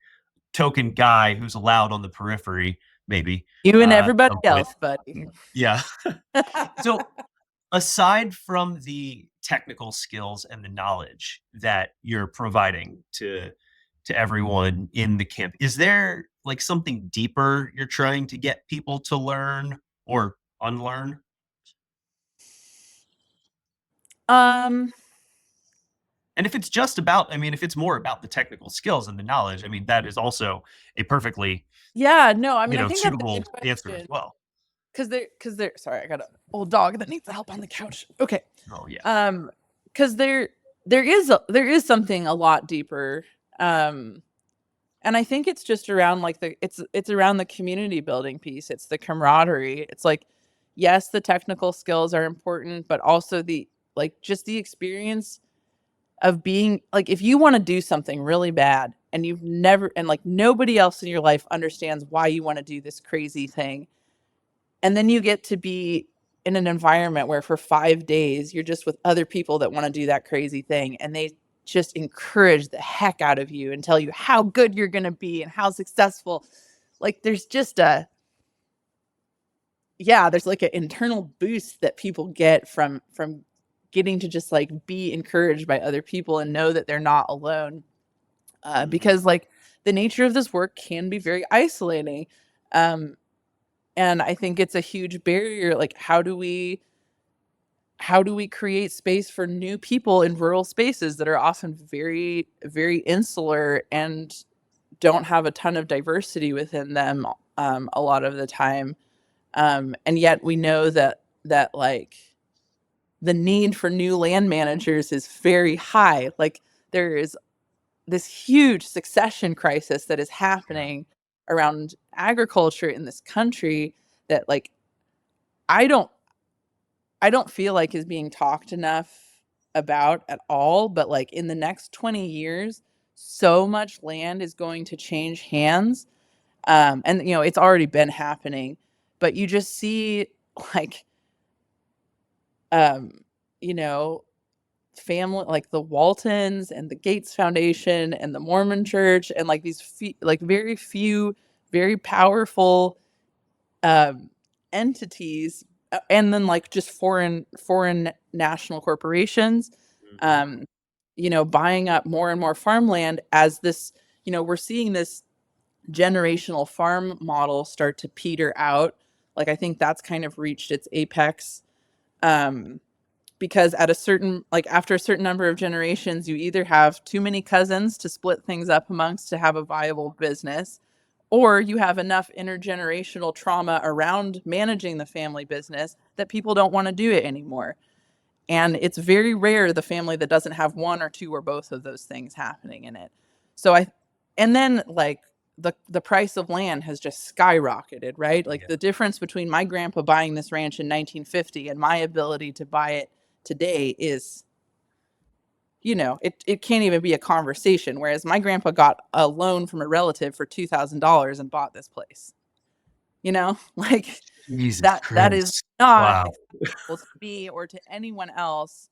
token guy who's allowed on the periphery, maybe You and at everybody some point. else, buddy. Yeah. So aside from the technical skills and the knowledge that you're providing to everyone in the camp, is there like something deeper you're trying to get people to learn or unlearn? um, And if it's just about, I mean, if it's more about the technical skills and the knowledge, I mean, that is also a perfectly, yeah, no, I mean, I think that's a good suitable answer as question. well. Because they're sorry, I got an old dog that needs help on the couch. Okay. Oh yeah. Because there is something a lot deeper, um and I think it's just around like it's around the community building piece. It's the camaraderie. It's like, yes, the technical skills are important, but also the like just the experience of being like, if you want to do something really bad and you've never, and like nobody else in your life understands why you want to do this crazy thing, and then you get to be in an environment where for 5 days you're just with other people that want to do that crazy thing, and they just encourage the heck out of you and tell you how good you're going to be and how successful. Like there's just there's like an internal boost that people get from getting to just like be encouraged by other people and know that they're not alone. Mhm. Because like the nature of this work can be very isolating. Um, and I think it's a huge barrier. Like, how do we create space for new people in rural spaces that are often very, very insular and don't have a ton of diversity within them, a lot of the time. And yet we know that like the need for new land managers is very high. Like there is this huge succession crisis that is Yeah. happening around agriculture in this country that like I don't I don't feel like is being talked enough about at all. But like in the next 20 years, so much land is going to change hands. And it's already been happening, but you just see like, um, you know, family like the Waltons and the Gates Foundation and the Mormon Church and like these like very few, very powerful um, entities, and then like just foreign national corporations, Mhm. um, buying up more and more farmland as this. We're seeing this generational farm model start to peter out. Like I think that's kind of reached its apex. Um, because at a certain like after a certain number of generations you either have too many cousins to split things up amongst to have a viable business, or you have enough intergenerational trauma around managing the family business that people don't want to do it anymore. And it's very rare the family that doesn't have one or two or both of those things happening in it. So I and then like the price of land has just skyrocketed, right? Like Yeah. the difference between my grandpa buying this ranch in 1950 and my ability to buy it today is, it can't even be a conversation. Whereas my grandpa got a loan from a relative for $2,000 and bought this place. Like Jesus that is Christ. not Wow. acceptable to me or to anyone else,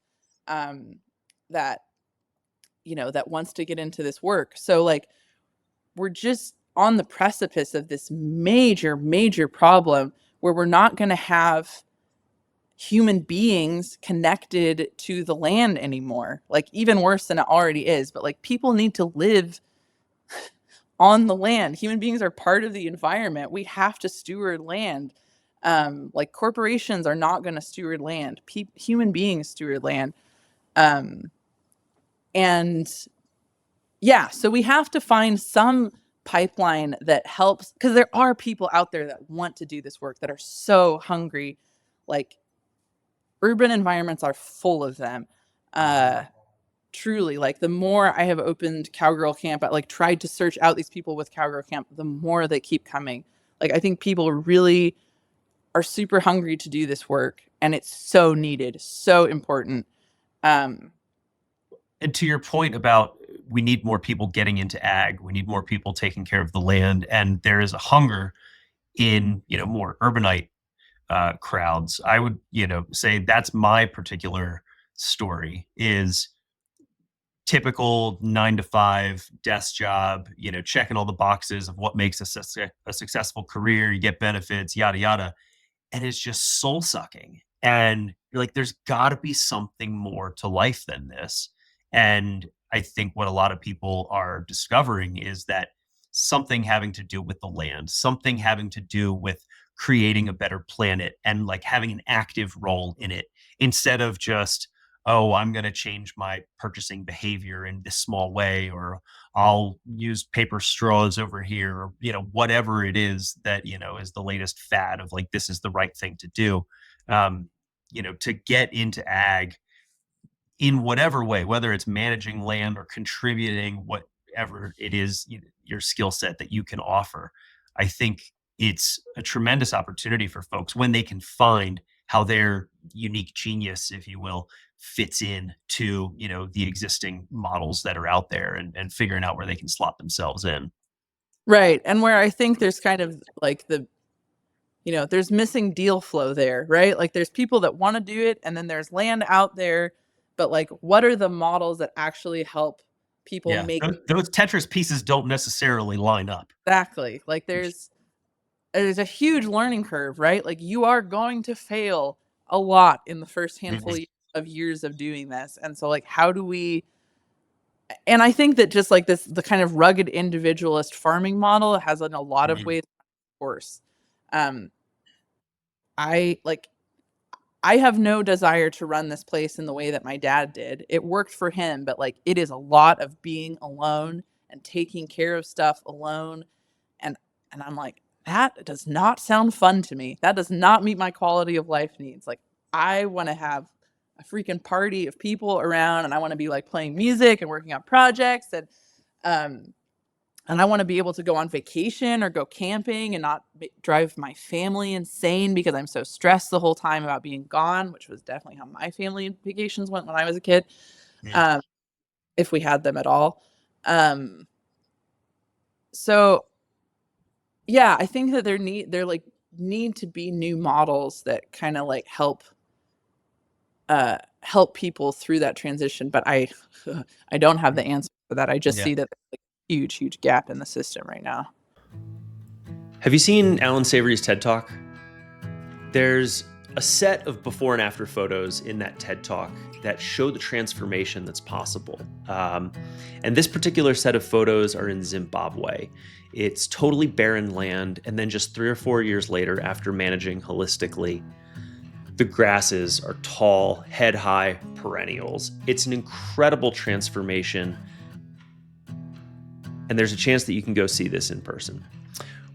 um, that that wants to get into this work. So like we're just on the precipice of this major, major problem where we're not going to have human beings connected to the land anymore. Like even worse than it already is, but like people need to live on the land. Human beings are part of the environment. We have to steward land. Like corporations are not going to steward land. Human beings steward land. Um, and yeah, so we have to find some pipeline that helps, because there are people out there that want to do this work that are so hungry. Like urban environments are full of them. Uh, Truly, like the more I have opened Cowgirl Camp, I like tried to search out these people with Cowgirl Camp, the more they keep coming. Like I think people really are super hungry to do this work, and it's so needed, so important. Um, And to your point about we need more people getting into ag, we need more people taking care of the land, and there is a hunger in more urbanite crowds. I would say that's my particular story is typical 9 to 5 desk job, checking all the boxes of what makes a successful career. You get benefits, yada yada, and it's just soul sucking. And you're like, there's got to be something more to life than this. And I think what a lot of people are discovering is that something having to do with the land, something having to do with creating a better planet and like having an active role in it instead of just, oh, I'm going to change my purchasing behavior in this small way, or I'll use paper straws over here, or whatever it is that is the latest fad of like this is the right thing to do. Um, to get into ag in whatever way, whether it's managing land or contributing whatever it is, your skill set that you can offer. I think it's a tremendous opportunity for folks when they can find how their unique genius, if you will, fits in to the existing models that are out there, and figuring out where they can slot themselves in. right. And where I think there's kind of like there's missing deal flow there, right? Like there's people that want to do it, and then there's land out there, but like what are the models that actually help people Yeah, make those Tetris pieces don't necessarily line up. exactly like there's a huge learning curve, right? Like you are going to fail a lot in the first handful Mhm, of years of doing this. And so like how do we and I think that just like the kind of rugged individualist farming model has in a lot of mhm, ways worse. Um I like I have no desire to run this place in the way that my dad did. It worked for him, but like it is a lot of being alone and taking care of stuff alone. And I'm like, that does not sound fun to me. That does not meet my quality of life needs. Like I want to have a freaking party of people around, and I want to be like playing music and working on projects, um and I want to be able to go on vacation or go camping and not drive my family insane because I'm so stressed the whole time about being gone, which was definitely how my family vacations went when I was a kid, mhm. um, if we had them at all. Um, so yeah, I think that there like need to be new models that kind of like help people through that transition. But I don't have the answer for that. I just Yeah. see that there's like a huge gap in the system right now. Have you seen Alan Savory's TED Talk? There's a set of before and after photos in that TED Talk that show the transformation that's possible. And this particular set of photos are in Zimbabwe. It's totally barren land. And then just 3 or 4 years later, after managing holistically, the grasses are tall, head high perennials. It's an incredible transformation. And there's a chance that you can go see this in person.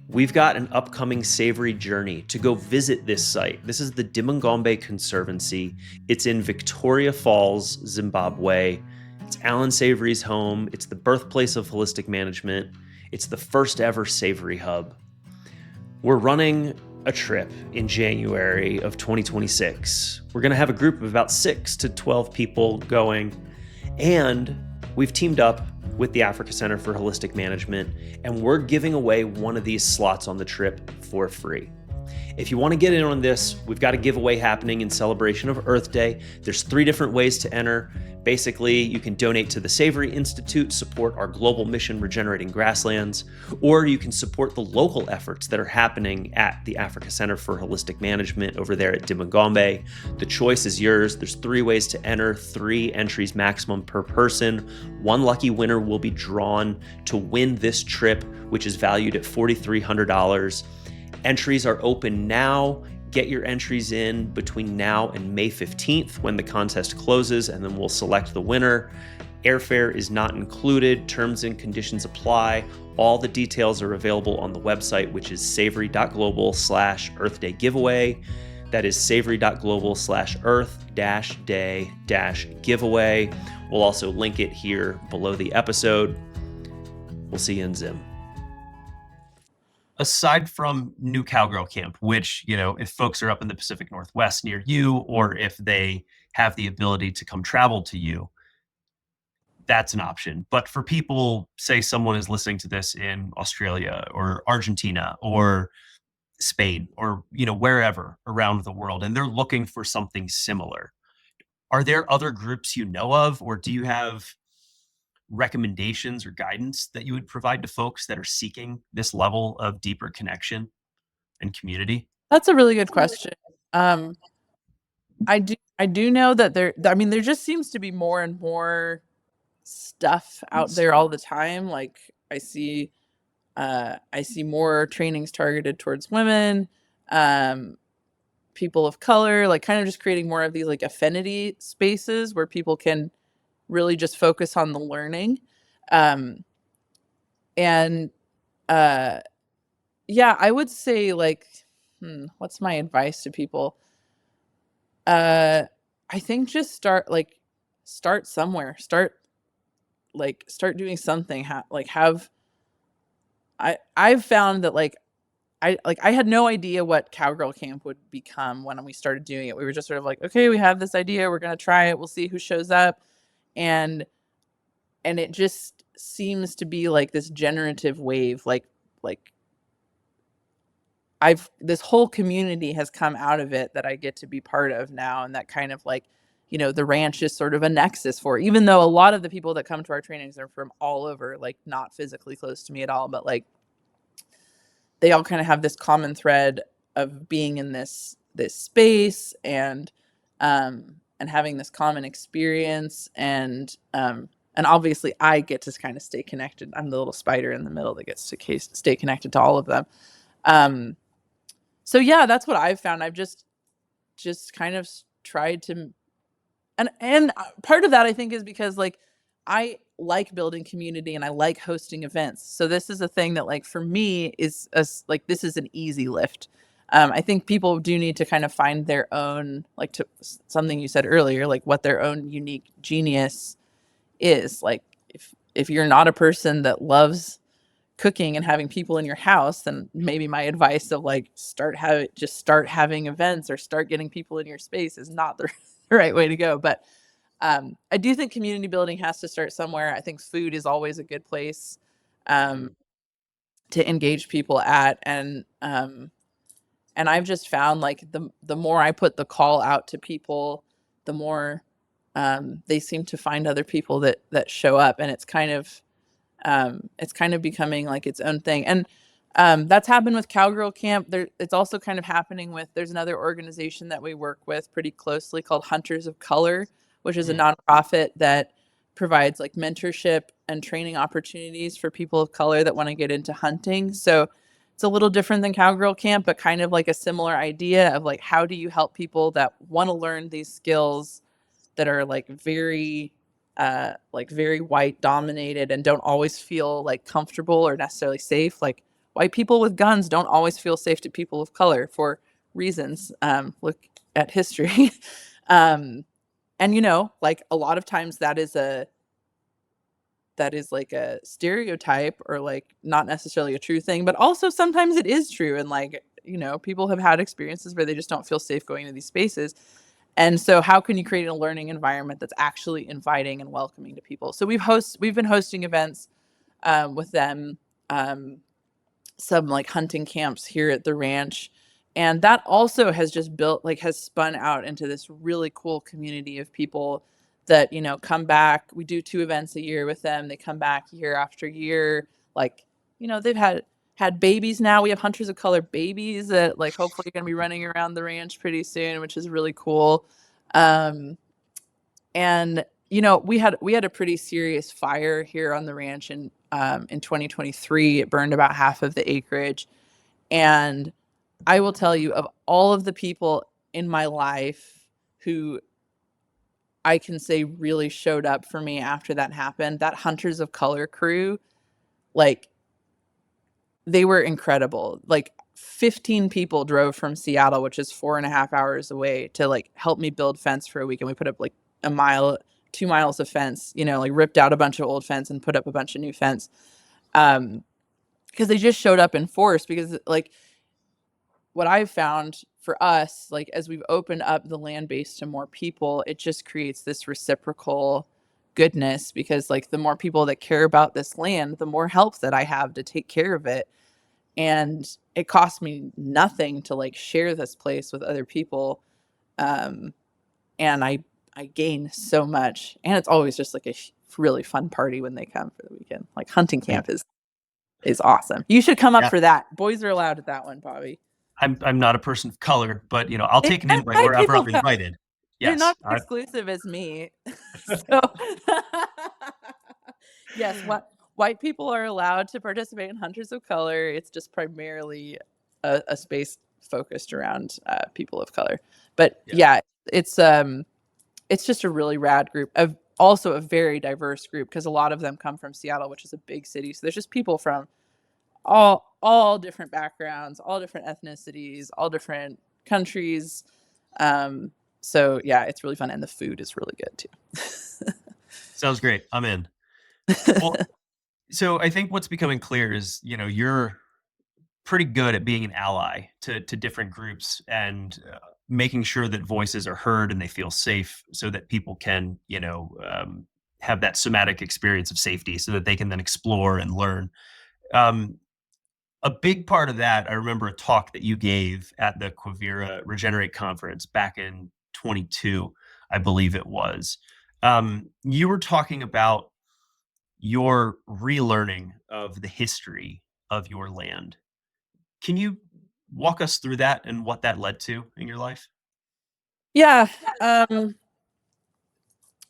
We've got an upcoming Savory journey to go visit this site. This is the Dimangombe Conservancy. It's in Victoria Falls, Zimbabwe. It's Alan Savory's home. It's the birthplace of holistic management. It's the first ever Savory hub. We're running a trip in January of 2026. We're going to have a group of about 6 to 12 people going, and we've teamed up with the Africa Center for Holistic Management, and we're giving away one of these slots on the trip for free. If you want to get in on this, we've got a giveaway happening in celebration of Earth Day. There's 3 different ways to enter. Basically, you can donate to the Savory Institute, support our global mission regenerating grasslands, or you can support the local efforts that are happening at the Africa Center for Holistic Management over there at Dimangombe. The choice is yours. There's 3 ways to enter, 3 entries maximum per person. One lucky winner will be drawn to win this trip, which is valued at $4,300. Entries are open now. Get your entries in between now and May 15th when the contest closes, and then we'll select the winner. Airfare is not included. Terms and conditions apply. All the details are available on the website, which is savory.global/Earth Day giveaway. That is savory.global/Earth-Day-giveaway. We'll also link it here below the episode. We'll see you in Zim. Aside from New Cowgirl Camp, which, if folks are up in the Pacific Northwest near you, or if they have the ability to come travel to you, that's an option. But for people, say someone is listening to this in Australia or Argentina or Spain or, wherever around the world, and they're looking for something similar, are there other groups you know of, or do you have recommendations or guidance that you would provide to folks that are seeking this level of deeper connection and community? That's a really good question. Um, I do know that there just seems to be more and more stuff out there all the time. Like I see more trainings targeted towards women, um, people of color, like kind of just creating more of these like affinity spaces where people can really just focus on the learning. Um, and uh, yeah, I would say like, what's my advice to people? Uh, I think just start somewhere. Start doing something. I've found that I had no idea what Cowgirl Camp would become when we started doing it. We were just sort of like, okay, we have this idea, we're gonna try it, we'll see who shows up, and it just seems to be like this generative wave. Like I've this whole community has come out of it that I get to be part of now, and that kind of like, the ranch is sort of a nexus for, even though a lot of the people that come to our trainings are from all over, like not physically close to me at all, but like they all kind of have this common thread of being in this space and having this common experience and obviously I get to kind of stay connected. I'm the little spider in the middle that gets to stay connected to all of them. Um, so yeah, that's what I've found. I've just kind of tried to, and part of that I think is because like I like building community and I like hosting events. So this is a thing that like for me is like this is an easy lift. I think people do need to kind of find their own, like, to something you said earlier, like what their own unique genius is. Like if you're not a person that loves cooking and having people in your house, then maybe my advice of like start having events or start getting people in your space is not the right way to go. But I do think community building has to start somewhere. I think food is always a good place um, Mhm. to engage people at, and I've just found like the more I put the call out to people, the more they seem to find other people that show up, and it's kind of becoming like its own thing. And that's happened with Cowgirl Camp. It's also kind of happening with, there's another organization that we work with pretty closely called Hunters of Color, which is a Mm. nonprofit that provides like mentorship and training opportunities for people of color that want to get into hunting. So it's a little different than Cowgirl Camp, but kind of like a similar idea of like, how do you help people that want to learn these skills that are like very white dominated and don't always feel like comfortable or necessarily safe. Like white people with guns don't always feel safe to people of color for reasons. Look at history. um, and like a lot of times that is like a stereotype or like not necessarily a true thing, but also sometimes it is true. And like, people have had experiences where they just don't feel safe going to these spaces. And so how can you create a learning environment that's actually inviting and welcoming to people? So we've been hosting events with them, um, some like hunting camps here at the ranch. And that also has just built, like, has spun out into this really cool community of people that, come back. We do 2 events a year with them. They come back year after year. Like, they've had babies now. We have Hunters of Color babies that like hopefully are going to be running around the ranch pretty soon, which is really cool. Um, and we had a pretty serious fire here on the ranch in 2023. It burned about half of the acreage, and I will tell you, of all of the people in my life who I can say really showed up for me after that happened, that Hunters of Color crew, like, they were incredible. Like 15 people drove from Seattle, which is 4.5 hours away, to like help me build fence for a week. And we put up like a mile, 2 miles of fence, like ripped out a bunch of old fence and put up a bunch of new fence. Um, because they just showed up in force. Because like what I've found for us, like as we've opened up the land base to more people, it just creates this reciprocal goodness, because like the more people that care about this land, the more help that I have to take care of it. And it cost me nothing to like share this place with other people. um and I gain so much, and it's always just like a really fun party when they come for the weekend. Like hunting Yeah. camp is awesome. You should come up Yeah. for that. Boys are allowed at that one, Bobby. I'm not a person of color, but, I'll They take an let invite white wherever people I'm come. invited. They're not Yes. as exclusive as me. So yes, what white people are allowed to participate in Hunters of Color. It's just primarily a space focused around people of color. But Yeah. yeah, it's just a really rad group, of also a very diverse group, because a lot of them come from Seattle, which is a big city. So there's just people from all different backgrounds, all different ethnicities, all different countries. Um, so yeah, it's really fun, and the food is really good too. Sounds great. I'm in. Well, so I think what's becoming clear is, you're pretty good at being an ally to different groups and making sure that voices are heard and they feel safe so that people can, have that somatic experience of safety so that they can then explore and learn. Um, a big part of that, I remember a talk that you gave at the Quivira Regenerate conference back in 22, I believe it was. You were talking about your relearning of the history of your land. Can you walk us through that and what that led to in your life? Yeah. Um,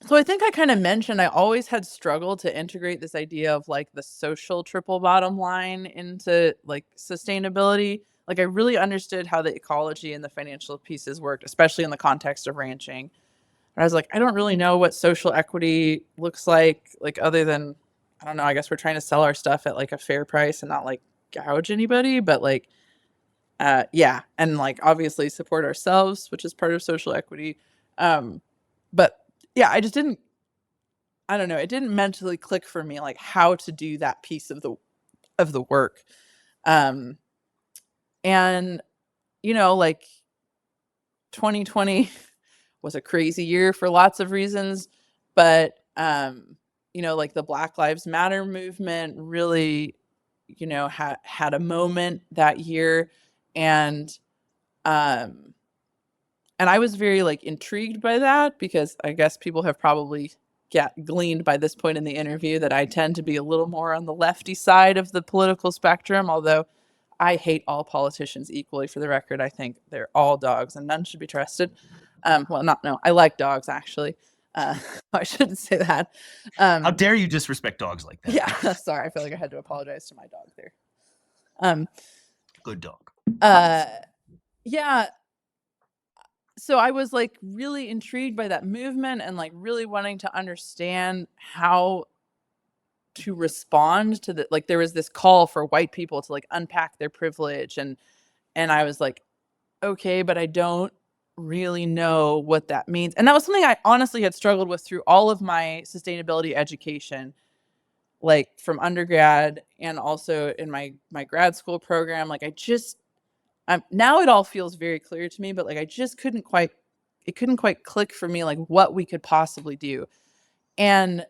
so I think I kind of mentioned I always had struggled to integrate this idea of like the social triple bottom line into like sustainability. Like I really understood how the ecology and the financial pieces worked, especially in the context of ranching. And I was like, I don't really know what social equity looks like other than, I don't know, I guess we're trying to sell our stuff at like a fair price and not like gouge anybody, but like yeah, and like obviously support ourselves, which is part of social equity. Um but yeah, I don't know, it didn't mentally click for me like how to do that piece of the work. Um and like 2020 was a crazy year for lots of reasons. But like the Black Lives Matter movement really, had a moment that year, and um and I was very like intrigued by that, because I guess people have probably gleaned by this point in the interview that I tend to be a little more on the lefty side of the political spectrum, although I hate all politicians equally. For the record, I think they're all dogs and none should be trusted. Well, not no, I like dogs actually. Uh, I shouldn't say that. How Um, dare you disrespect dogs like that? yeah, sorry. I feel like I had to apologize to my dog there. Um, Good dog. uh, yeah. So I was like really intrigued by that movement and like really wanting to understand how to respond to the, like, there was this call for white people to like unpack their privilege, and I was like, okay, but I don't really know what that means. And that was something I honestly had struggled with through all of my sustainability education, like from undergrad and also in my grad school program. Like I just now it all feels very clear to me, but like I just couldn't quite click for me like what we could possibly do. And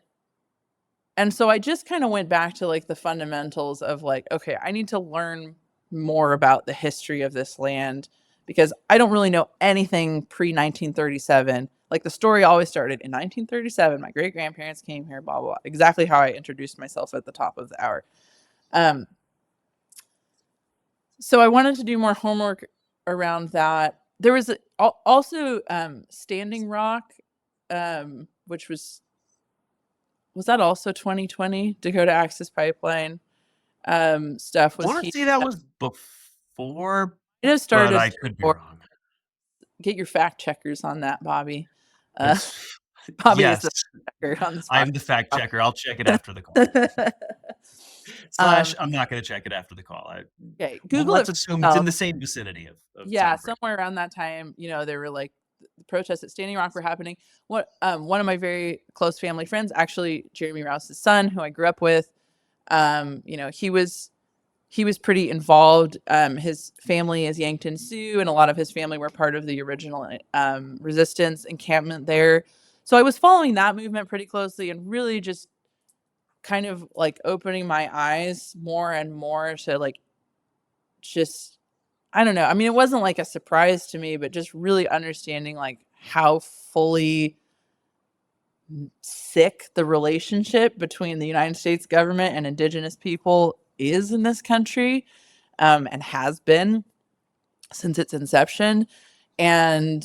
so I just kind of went back to like the fundamentals of like, okay, I need to learn more about the history of this land, because I don't really know anything pre 1937. Like the story always started in 1937. My great grandparents came here, blah, blah, blah. Exactly how I introduced myself at the top of the hour. Um, so I wanted to do more homework around that. There was also Standing Rock, which was that also 2020 Dakota Access Pipeline stuff I was want to heating say that up. was before, It has but started I could be before. wrong. Get your fact checkers on that, Bobby. Uh, It's Bobby is yes, the checker on this I am the fact podcast. checker. I'll check it after the call. Slash, um, I'm not going to check it after the call. okay, Well, Google it let's for assume it's in yourself. the same vicinity of Yeah, Savory. somewhere around that time, there were like the protests at Standing Rock were happening. One of my very close family friends, actually Jeremy Rouse's son, who I grew up with, he was pretty involved. His family is Yankton Sioux, and a lot of his family were part of the original resistance encampment there. So I was following that movement pretty closely and really just kind of like opening my eyes more and more to like just, I don't know. I mean, it wasn't like a surprise to me, but just really understanding like how fully sick the relationship between the United States government and Indigenous people is in this country, and has been since its inception, and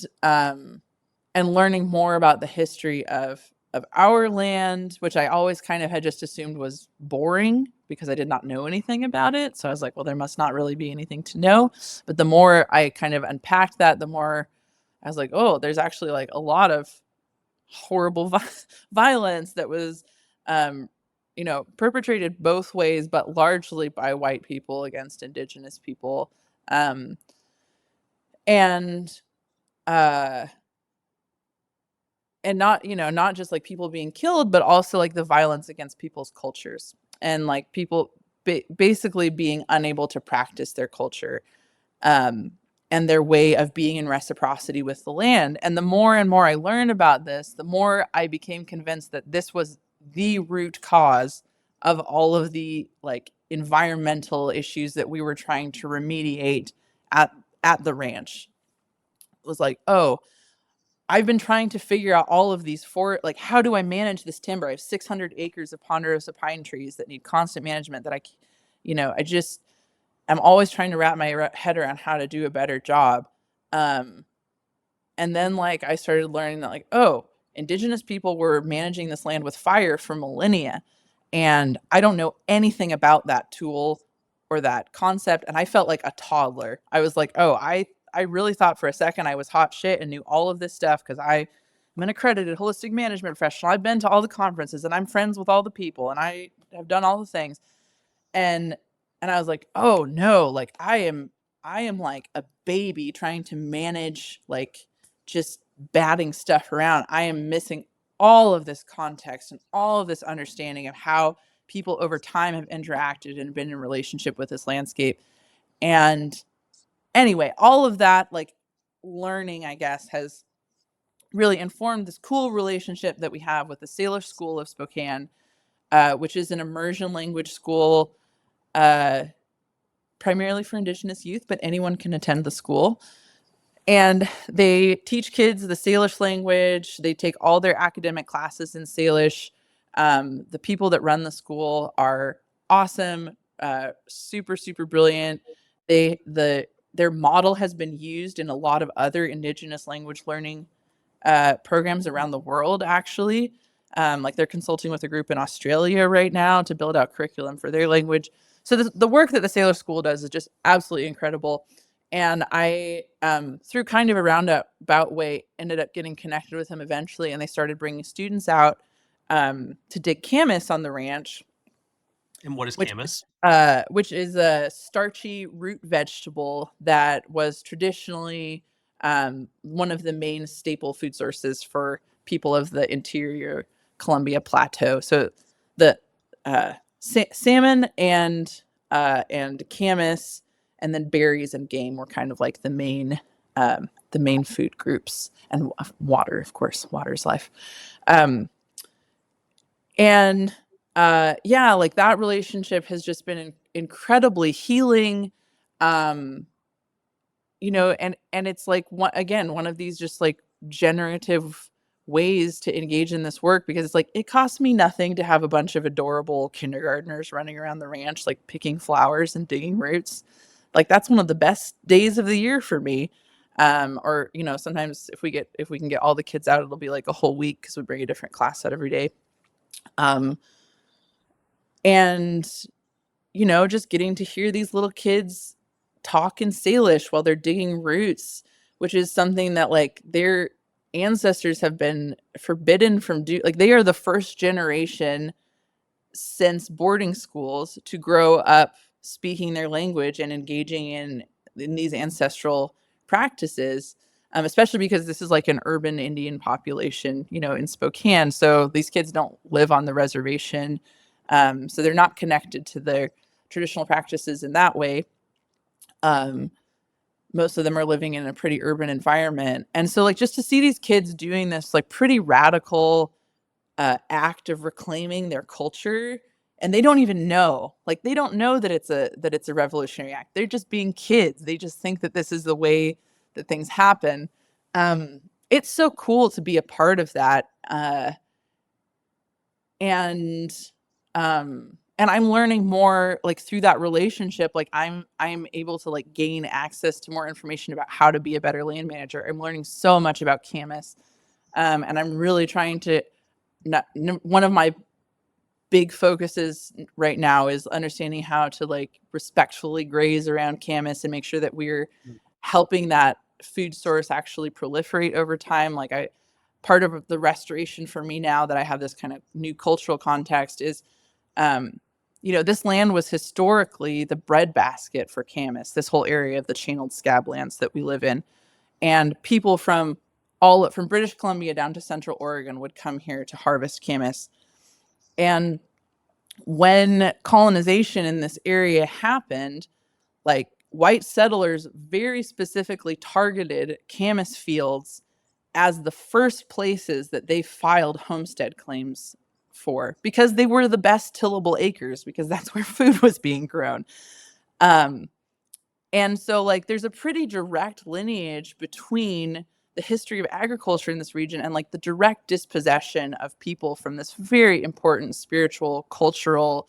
learning more about the history of our land, which I always kind of had just assumed was boring because I did not know anything about it. So I was like, well, there must not really be anything to know. But the more I kind of unpacked that, the more I was like, oh, there's actually like a lot of horrible violence that was perpetrated both ways, but largely by white people against Indigenous people. And uh and not just like people being killed, but also like the violence against people's cultures, and like people basically being unable to practice their culture, um, and their way of being in reciprocity with the land. And the more and more I learned about this, the more I became convinced that this was the root cause of all of the like environmental issues that we were trying to remediate at the ranch. It was like, oh, I've been trying to figure out all of these for like, how do I manage this timber? I have 600 acres of ponderosa pine trees that need constant management that I just, I'm always trying to wrap my head around how to do a better job. Um, and then like I started learning that like, oh, Indigenous people were managing this land with fire for millennia. And I don't know anything about that tool or that concept. And I felt like a toddler. I was like, oh, I really thought for a second I was hot shit and knew all of this stuff because I'm an accredited holistic management professional. I've been to all the conferences and I'm friends with all the people and I have done all the things. And I was like, oh no, like I am like a baby trying to manage like just batting stuff around. I am missing all of this context and all of this understanding of how people over time have interacted and been in relationship with this landscape. And anyway, all of that like learning, I guess, has really informed this cool relationship that we have with the Salish School of Spokane, which is an immersion language school uh, primarily for Indigenous youth, but anyone can attend the school. And they teach kids the Salish language. They take all their academic classes in Salish. The people that run the school are awesome, super, super brilliant. Their model has been used in a lot of other Indigenous language learning programs around the world, actually. Like they're consulting with a group in Australia right now to build out curriculum for their language. So the work that the Salish School does is just absolutely incredible. And I, through kind of a roundabout way, ended up getting connected with him eventually, and they started bringing students out to dig camas on the ranch, And what is which camas? which is a starchy root vegetable that was traditionally one of the main staple food sources for people of the interior Columbia Plateau. So the salmon and camas, and then berries and game were kind of like the main food groups, and water, of course, water is life. Um, and yeah, like that relationship has just been incredibly healing. um and it's like, one of these just like generative ways to engage in this work, because it's like it costs me nothing to have a bunch of adorable kindergartners running around the ranch like picking flowers and digging roots. Like that's one of the best days of the year for me. Or sometimes if we can get all the kids out, it'll be like a whole week because we bring a different class out every day. um and just getting to hear these little kids talk in Salish while they're digging roots, which is something that like their ancestors have been forbidden from like they are the first generation since boarding schools to grow up speaking their language and engaging in these ancestral practices. Especially because this is like an urban Indian population, in Spokane. So these kids don't live on the reservation. So they're not connected to their traditional practices in that way. Um, Most of them are living in a pretty urban environment. And so like just to see these kids doing this like pretty radical act of reclaiming their culture, and they don't even know, like they don't know that it's a revolutionary act. They're just being kids. They just think that this is the way that things happen. um it's so cool to be a part of that. And I'm learning more like through that relationship. Like I'm able to like gain access to more information about how to be a better land manager. I'm learning so much about camas. And I'm really trying to one of my big focuses right now is understanding how to like respectfully graze around camas and make sure that we're helping that food source actually proliferate over time. Like part of the restoration for me now that I have this kind of new cultural context is, um, this land was historically the breadbasket for camas, this whole area of the channeled scablands that we live in. And people from British Columbia down to Central Oregon would come here to harvest camas. And when colonization in this area happened, like white settlers very specifically targeted camas fields as the first places that they filed homestead claims for, because they were the best tillable acres, because that's where food was being grown. Um, and so like there's a pretty direct lineage between the history of agriculture in this region and like the direct dispossession of people from this very important spiritual, cultural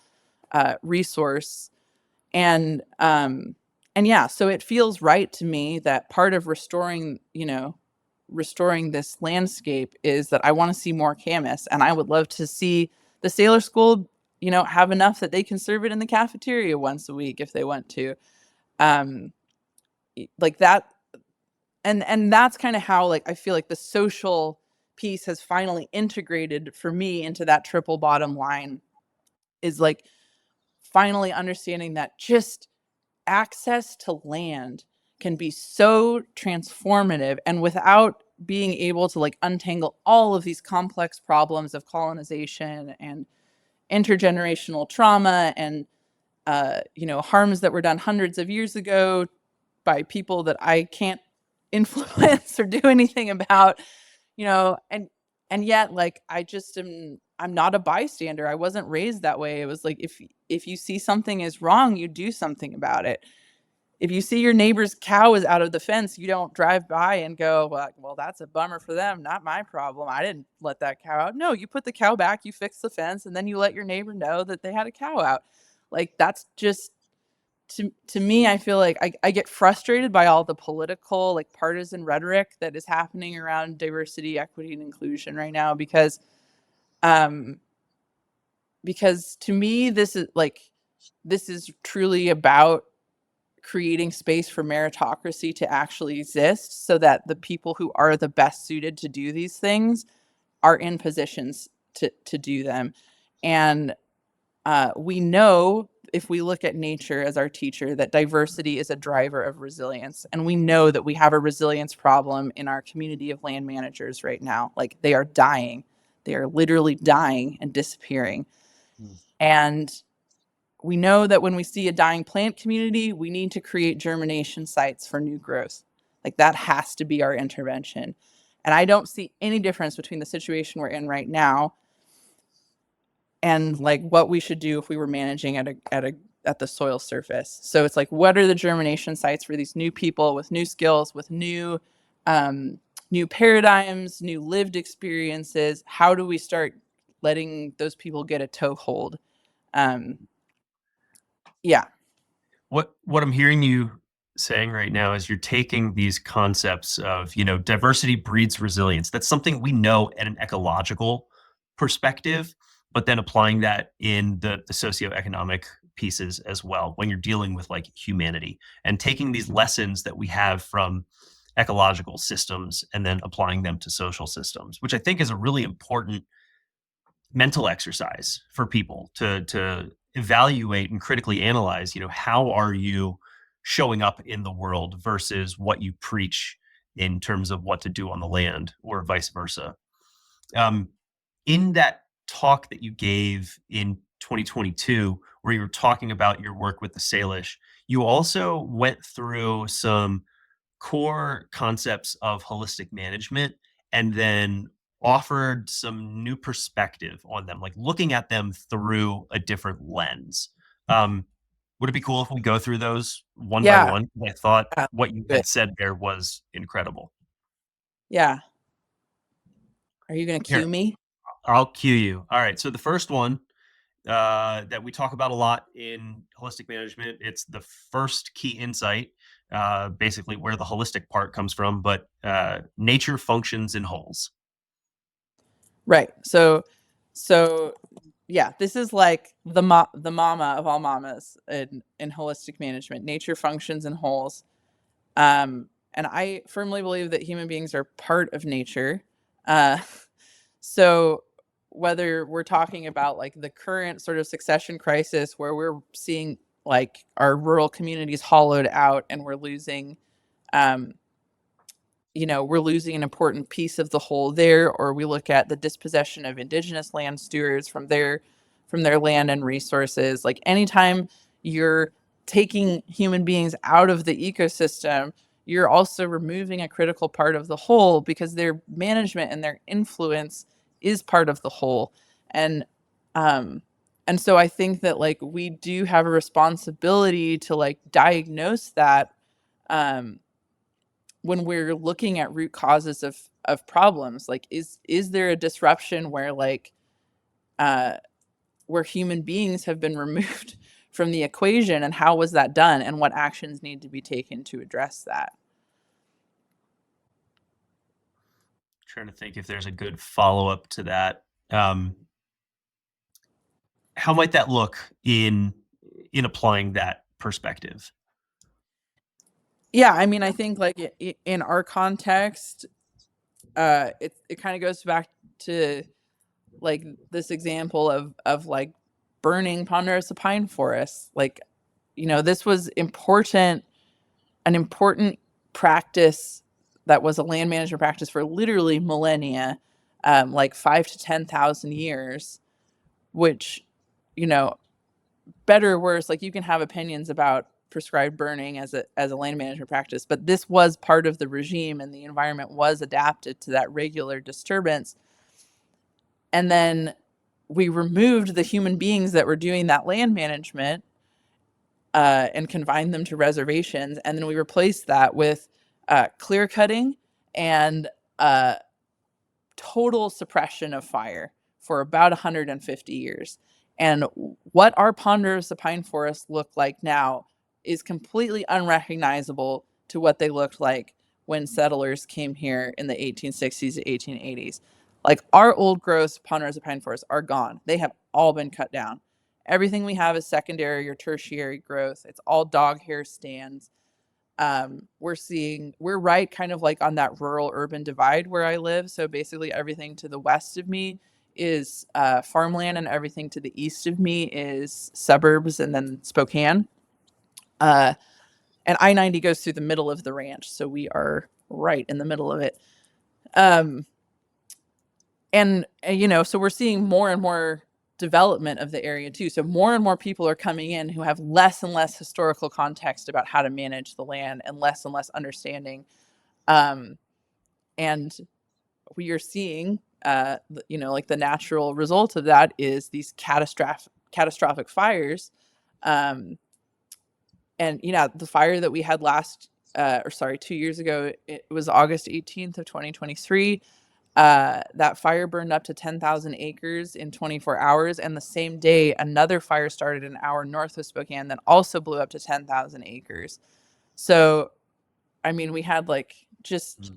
resource. And yeah, so it feels right to me that part of restoring this landscape is that I want to see more camas, and I would love to see the Salish School, have enough that they can serve it in the cafeteria once a week if they want to. Um, like that. And that's kind of how like I feel like the social piece has finally integrated for me into that triple bottom line, is like finally understanding that just access to land can be so transformative, and without being able to like untangle all of these complex problems of colonization and intergenerational trauma and harms that were done hundreds of years ago by people that I can't influence or do anything about, you know, and yet like I just am I'm not a bystander. I wasn't raised that way. It was like if you see something is wrong, you do something about it. If you see your neighbor's cow is out of the fence, you don't drive by and go, well, that's a bummer for them, not my problem. I didn't let that cow out. No, you put the cow back, you fix the fence, and then you let your neighbor know that they had a cow out. Like that's just to me, I feel like I get frustrated by all the political, like partisan rhetoric that is happening around diversity, equity, and inclusion right now um because to me this is truly about creating space for meritocracy to actually exist so that the people who are the best suited to do these things are in positions to do them. And we know if we look at nature as our teacher that diversity is a driver of resilience. And we know that we have a resilience problem in our community of land managers right now. Like they are dying. They are literally dying and disappearing. Mm. And we know that when we see a dying plant community, we need to create germination sites for new growth. Like that has to be our intervention. And I don't see any difference between the situation we're in right now and like what we should do if we were managing at the soil surface. So it's like, what are the germination sites for these new people with new skills, with new paradigms, new lived experiences? How do we start letting those people get a toehold? Um, yeah, What I'm hearing you saying right now is you're taking these concepts of, diversity breeds resilience. That's something we know at an ecological perspective, but then applying that in the socioeconomic pieces as well when you're dealing with like humanity and taking these lessons that we have from ecological systems and then applying them to social systems, which I think is a really important mental exercise for people to evaluate and critically analyze, how are you showing up in the world versus what you preach in terms of what to do on the land or vice versa. um, in that talk that you gave in 2022 where you were talking about your work with the Salish, you also went through some core concepts of holistic management and then offered some new perspective on them, like looking at them through a different lens. Um, would it be cool if we go through those one by yeah, one? I thought yeah, what you good. had said there was incredible. Yeah. Are you gonna Here, cue me? I'll cue you. All right. So the first one that we talk about a lot in holistic management, it's the first key insight, basically where the holistic part comes from, but nature functions in wholes. Right. So yeah, this is like the mama of all mamas in holistic management. Nature functions in wholes. And I firmly believe that human beings are part of nature. Uh, so whether we're talking about like the current sort of succession crisis where we're seeing like our rural communities hollowed out and um, we're losing an important piece of the whole there, or we look at the dispossession of indigenous land stewards from their land and resources. Like anytime you're taking human beings out of the ecosystem, you're also removing a critical part of the whole because their management and their influence is part of the whole. And um and so I think that like we do have a responsibility to like diagnose that um when we're looking at root causes of problems. Like is there a disruption where like uh where human beings have been removed from the equation, and how was that done and what actions need to be taken to address that? Trying to think if there's a good follow up to that. Um, how might that look in applying that perspective? Yeah, I mean, I think like in our context, it kind of goes back to like this example of like burning ponderosa pine forests. Like, this was an important practice that was a land management practice for literally millennia, like 5 to 10,000 years, which, you know, better or worse, like you can have opinions about prescribed burning as a land management practice, but this was part of the regime, and the environment was adapted to that regular disturbance. And then we removed the human beings that were doing that land management, and confined them to reservations, and then we replaced that with clear cutting and uh, total suppression of fire for about 150 years. And what our ponderosa pine forests look like now is completely unrecognizable to what they looked like when settlers came here in the 1860s to 1880s. Like, our old growth ponderosa pine forests are gone. They have all been cut down. Everything we have is secondary or tertiary growth. It's all dog hair stands. We're right kind of like on that rural urban divide where I live. So basically everything to the west of me is farmland, and everything to the east of me is suburbs and then Spokane. Uh, and I-90 goes through the middle of the ranch. So we are right in the middle of it. Um, and so we're seeing more and more development of the area too. So more and more people are coming in who have less and less historical context about how to manage the land, and less understanding. Um, and we are seeing, like, the natural result of that is these catastrophic fires. Um, and the fire that we had 2 years ago, it was August 18th of 2023. That fire burned up to 10,000 acres in 24 hours. And the same day, another fire started an hour north of Spokane that also blew up to 10,000 acres. So, I mean, we had like just,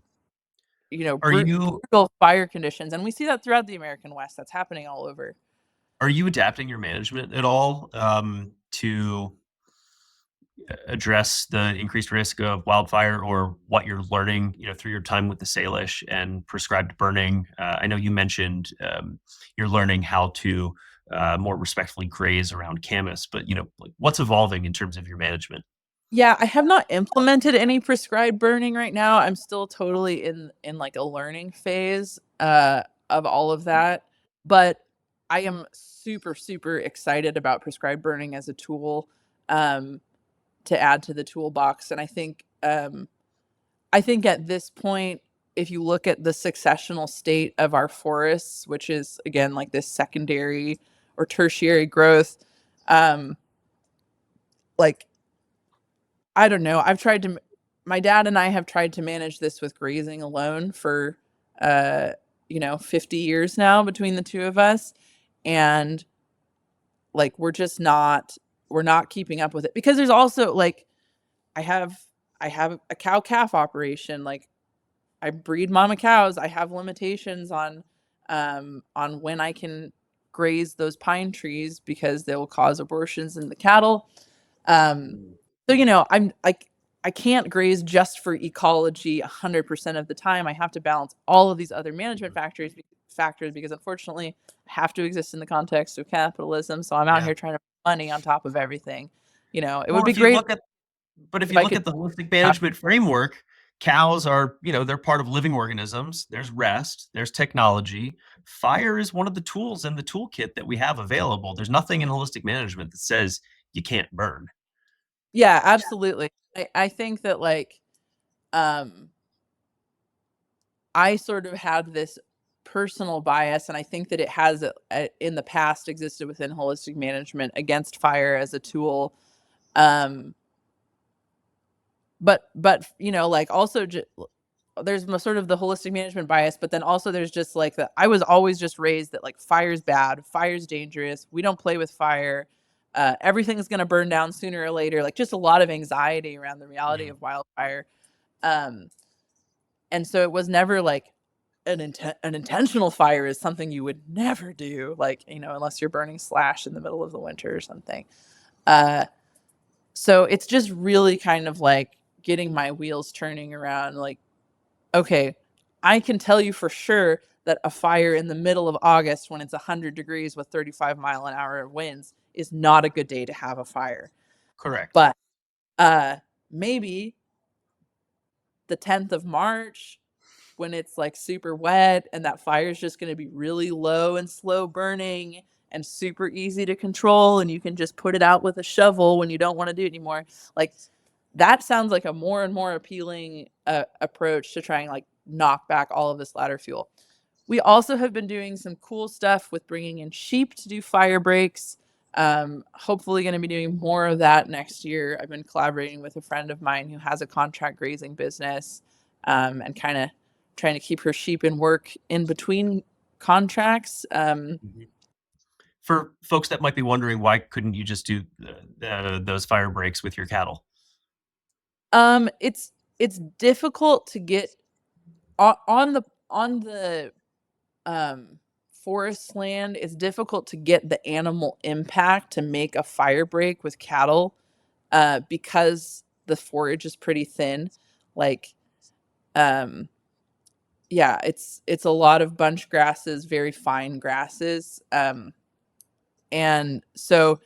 Mm. Are you brutal fire conditions. And we see that throughout the American West. That's happening all over. are you adapting your management at all to address the increased risk of wildfire, or what you're learning, through your time with the Salish and prescribed burning? I know you mentioned you're learning how to more respectfully graze around camas, but like, what's evolving in terms of your management? Yeah, I have not implemented any prescribed burning right now. I'm still totally in like a learning phase of all of that. But I am super, super excited about prescribed burning as a tool, um, to add to the toolbox. And I think at this point, if you look at the successional state of our forests, which is again like this secondary or tertiary growth, um, like, I don't know. My dad and I have tried to manage this with grazing alone for, 50 years now between the two of us. And like, we're not keeping up with it, because there's also like, I have, I have a cow calf operation. Like, I breed mama cows. I have limitations on when I can graze those pine trees, because they will cause abortions in the cattle. Um, Mm. so I'm like, I can't graze just for ecology 100% of the time. I have to balance all of these other management factors, because unfortunately I have to exist in the context of capitalism. So I'm out Yeah. here trying to put money on top of everything. It would Well, be great if if you I look could. at the holistic management framework, cows are, they're part of living organisms. There's rest, there's technology. Fire is one of the tools in the toolkit that we have available. There's nothing in holistic management that says you can't burn. Yeah, absolutely. I think that, like, um I sort of had this personal bias, and I think that it has, in the past, existed within holistic management against fire as a tool. Um, but like, also, there's sort of the holistic management bias, but then also there's just like the I was always just raised that, like, fire's bad, fire's dangerous, we don't play with fire, everything's gonna burn down sooner or later. Like, just a lot of anxiety around the reality Mhm. of wildfire. Um, and so it was never like an intentional fire is something you would never do, like, unless you're burning slash in the middle of the winter or something. Uh, so it's just really kind of like getting my wheels turning around, like, okay, I can tell you for sure that a fire in the middle of August when it's 100 degrees with 35-mile-an-hour winds is not a good day to have a fire. Correct. But maybe the 10th of March, when it's like super wet and that fire is just going to be really low and slow burning, and super easy to control, and you can just put it out with a shovel when you don't want to do it anymore. Like that sounds like a more and more appealing approach to try and like knock back all of this ladder fuel. We also have been doing some cool stuff with bringing in sheep to do fire breaks. Hopefully going to be doing more of that next year. I've been collaborating with a friend of mine who has a contract grazing business, and kind of trying to keep her sheep in work in between contracts. Mhm. For folks that might be wondering, why couldn't you just do those fire breaks with your cattle? It's difficult to get on the um, forest land. It's difficult to get the animal impact to make a fire break with cattle, because the forage is pretty thin. Like, um, yeah, it's a lot of bunch grasses, very fine grasses, and so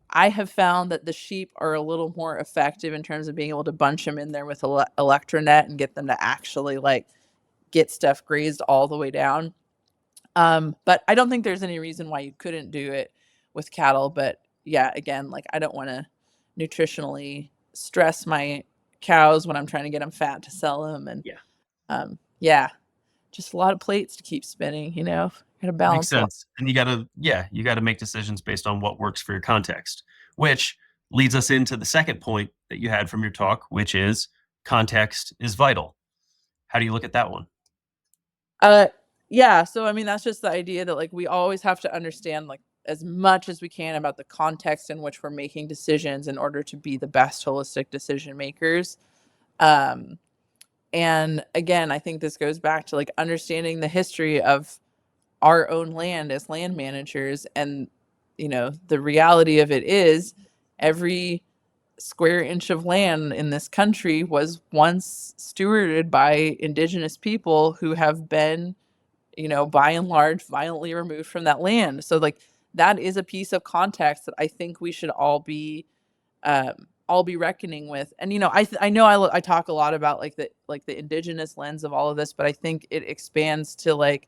I have found that the sheep are a little more effective in terms of being able to bunch them in there with electronet and get them to actually like get stuff grazed all the way down. But I don't think there's any reason why you couldn't do it with cattle. But yeah, again, like I don't want to nutritionally stress my cows when I'm trying to get them fat to sell them. And Yeah. yeah, just a lot of plates to keep spinning, got to Makes balance a lot. sense. And you gotta make decisions based on what works for your context, which leads us into the second point that you had from your talk, which is context is vital. How do you look at that one? Uh, yeah. So, I mean, that's just the idea that like we always have to understand like as much as we can about the context in which we're making decisions in order to be the best holistic decision makers. Um, And again, I think this goes back to like understanding the history of our own land as land managers. And, the reality of it is every square inch of land in this country was once stewarded by Indigenous people who have been, by and large, violently removed from that land. So, like, that is a piece of context that I think we should all be reckoning with. And I know I talk a lot about like the Indigenous lens of all of this, but I think it expands to like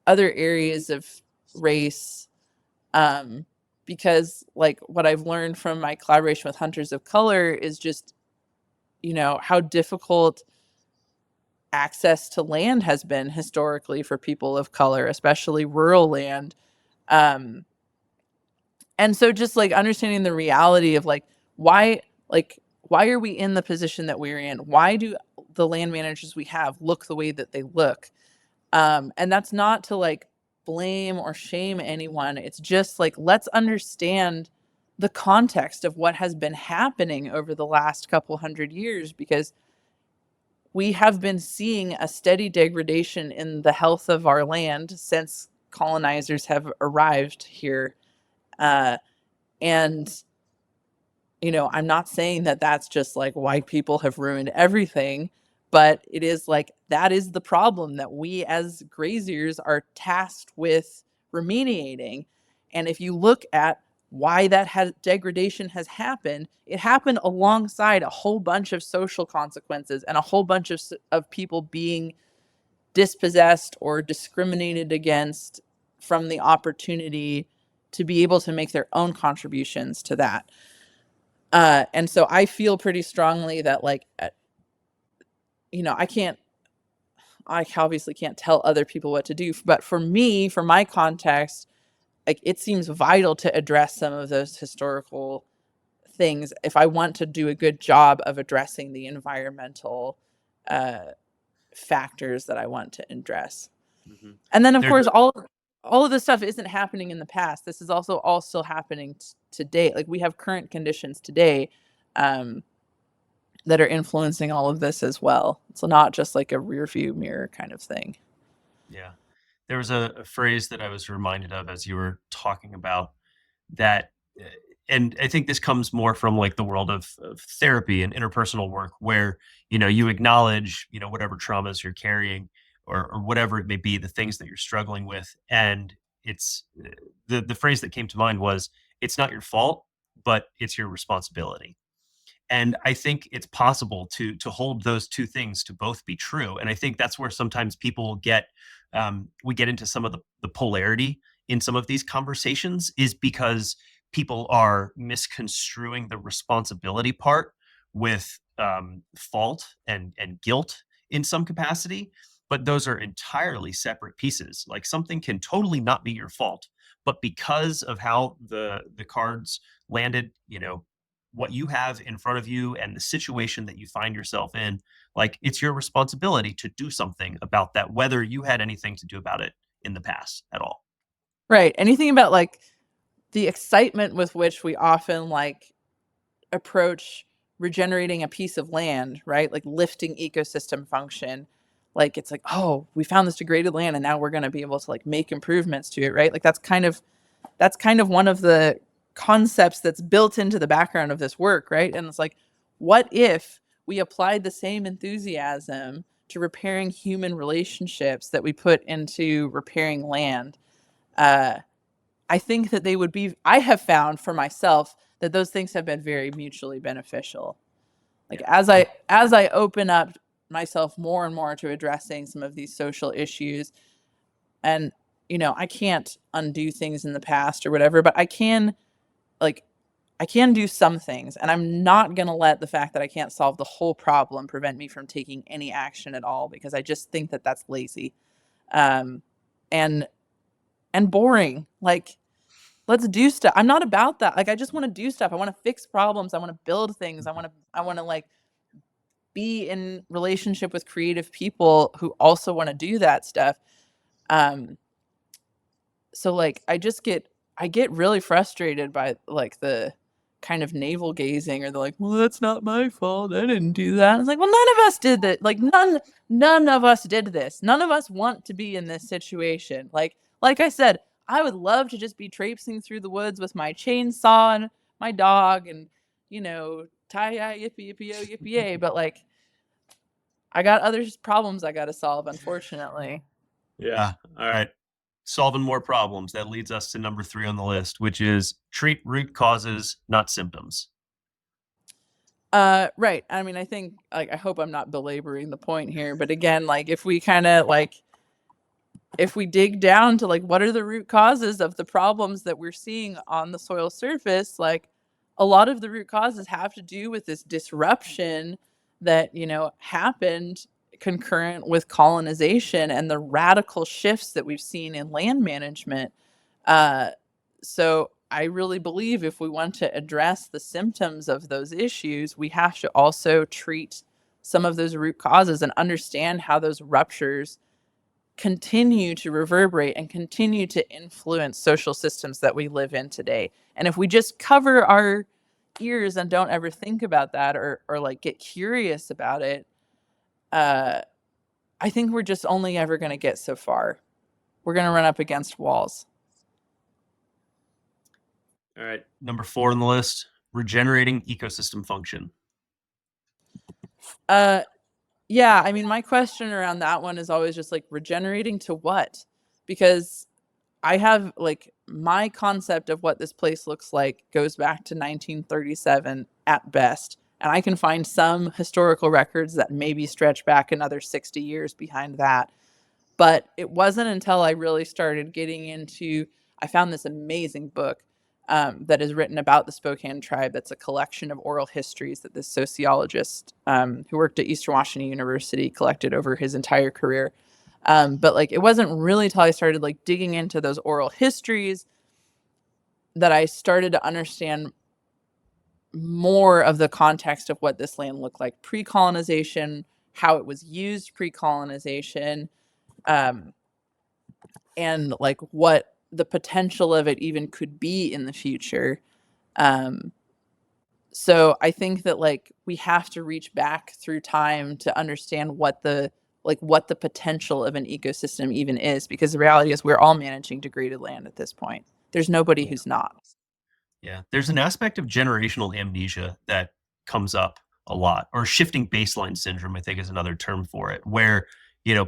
other areas of race, um because like what I've learned from my collaboration with hunters of color is just how difficult access to land has been historically for people of color, especially rural land. um And so just like understanding the reality of why like why are we in the position that we're in? Why do the land managers we have look the way that they look? And that's not to like blame or shame anyone. It's just like let's understand the context of what has been happening over the last couple hundred years, because we have been seeing a steady degradation in the health of our land since colonizers have arrived here. Uh, and I'm not saying that that's just like white people have ruined everything, but it is like that is the problem that we as graziers are tasked with remediating. And if you look at why degradation has happened, it happened alongside a whole bunch of social consequences and a whole bunch of people being dispossessed or discriminated against from the opportunity to be able to make their own contributions to that. And so I feel pretty strongly that like, I can't, I obviously can't tell other people what to do, but for me, for my context, like it seems vital to address some of those historical things if I want to do a good job of addressing the environmental uh, factors that I want to address. Mhm. And then, of There's course, all of this stuff isn't happening in the past. This is also all still happening today. Like we have current conditions today, um, that are influencing all of this as well. It's not just like a rear view mirror kind of thing. Yeah. There was a phrase that I was reminded of as you were talking about that, uh, and I think this comes more from like the world of therapy and interpersonal work, where you acknowledge whatever traumas you're carrying, or whatever it may be, the things that you're struggling with, and it's the phrase that came to mind was, "It's not your fault, but it's your responsibility." And I think it's possible to hold those two things to both be true. And I think that's where sometimes people get we get into some of the polarity in some of these conversations is because people are misconstruing the responsibility part with fault and guilt in some capacity. But those are entirely separate pieces. Like something can totally not be your fault, but because of how the cards landed, what you have in front of you and the situation that you find yourself in, like it's your responsibility to do something about that, whether you had anything to do about it in the past at all. Right. Anything about like the excitement with which we often like approach regenerating a piece of land, right? Like lifting ecosystem function. Like it's like, oh, we found this degraded land and now we're going to be able to like make improvements to it, right? Like that's kind of one of the concepts that's built into the background of this work, right? And it's like, what if we applied the same enthusiasm to repairing human relationships that we put into repairing land? Uh, I think that they would be, I have found for myself that those things have been very mutually beneficial. Like Yeah. as I open up myself more and more to addressing some of these social issues, and I can't undo things in the past or whatever, but like I can do some things, and I'm not going to let the fact that I can't solve the whole problem prevent me from taking any action at all, because I just think that that's lazy. Um and boring. Like, let's do stuff. I'm not about that. Like, I just want to do stuff. I want to fix problems. I want to build things. I want to like be in relationship with creative people who also want to do that stuff. Um so like I get really frustrated by like the kind of navel gazing, or the like, well, that's not my fault, I didn't do that. It's like, well, none of us did that. Like, none of us did this. None of us want to be in this situation. Like I said, I would love to just be traipsing through the woods with my chainsaw and my dog, and tie yippee yippee yo yippee yay, but like, I got other problems I got to solve, unfortunately. Yeah. All right. Solving more problems. That leads us to number 3 on the list, which is treat root causes, not symptoms. Right. I mean, I think, like, I hope I'm not belaboring the point here, but again, like, if we kind of like, if we dig down to like what are the root causes of the problems that we're seeing on the soil surface, like a lot of the root causes have to do with this disruption that happened concurrent with colonization and the radical shifts that we've seen in land management. So I really believe if we want to address the symptoms of those issues, we have to also treat some of those root causes and understand how those ruptures continue to reverberate and continue to influence social systems that we live in today. And if we just cover our ears and don't ever think about that, or like get curious about it, uh, I think we're just only ever going to get so far. We're going to run up against walls. All right. Number 4 on the list, regenerating ecosystem function. Uh, yeah, I mean, my question around that one is always just like, regenerating to what? Because I have like, my concept of what this place looks like goes back to 1937 at best. And I can find some historical records that maybe stretch back another 60 years behind that. But it wasn't until I really started getting into, I found this amazing book that is written about the Spokane tribe. That's a collection of oral histories that this sociologist who worked at Eastern Washington University collected over his entire career. But like, it wasn't really till I started like digging into those oral histories that I started to understand more of the context of what this land looked like pre-colonization, how it was used pre-colonization, um, and like what the potential of it even could be in the future. Um, so I think that like we have to reach back through time to understand what the potential of an ecosystem even is, because the reality is we're all managing degraded land at this point. There's nobody Yeah. who's not. Yeah. There's an aspect of generational amnesia that comes up a lot, or shifting baseline syndrome, I think is another term for it, where,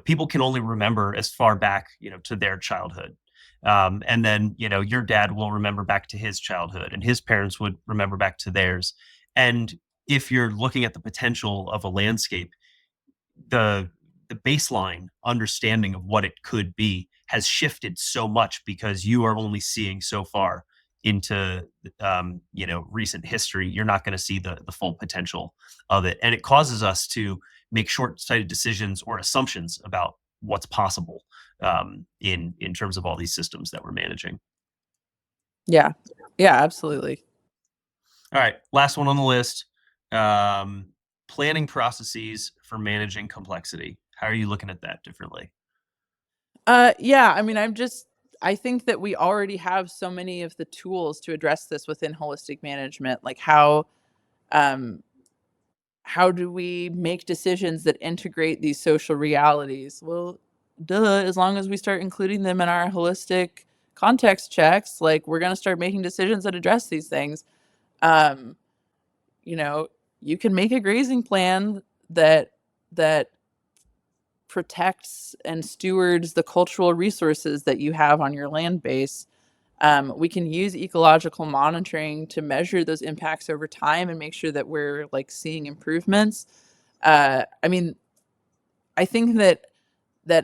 people can only remember as far back, to their childhood. And then, your dad will remember back to his childhood, and his parents would remember back to theirs. And if you're looking at the potential of a landscape, the baseline understanding of what it could be has shifted so much because you are only seeing so far into recent history. You're not going to see the full potential of it, and it causes us to make short-sighted decisions or assumptions about what's possible in terms of all these systems that we're managing. Yeah. Yeah, absolutely. All right, last one on the list. Um, Planning processes for managing complexity. How are you looking at that differently? Yeah, I mean, I think that we already have so many of the tools to address this within holistic management. Like um how do we make decisions that integrate these social realities? Well, duh, as long as we start including them in our holistic context checks, like we're going to start making decisions that address these things. Um, you know, you can make a grazing plan that protects and stewards the cultural resources that you have on your land base. We can use ecological monitoring to measure those impacts over time and make sure that we're like seeing improvements. I mean, I think that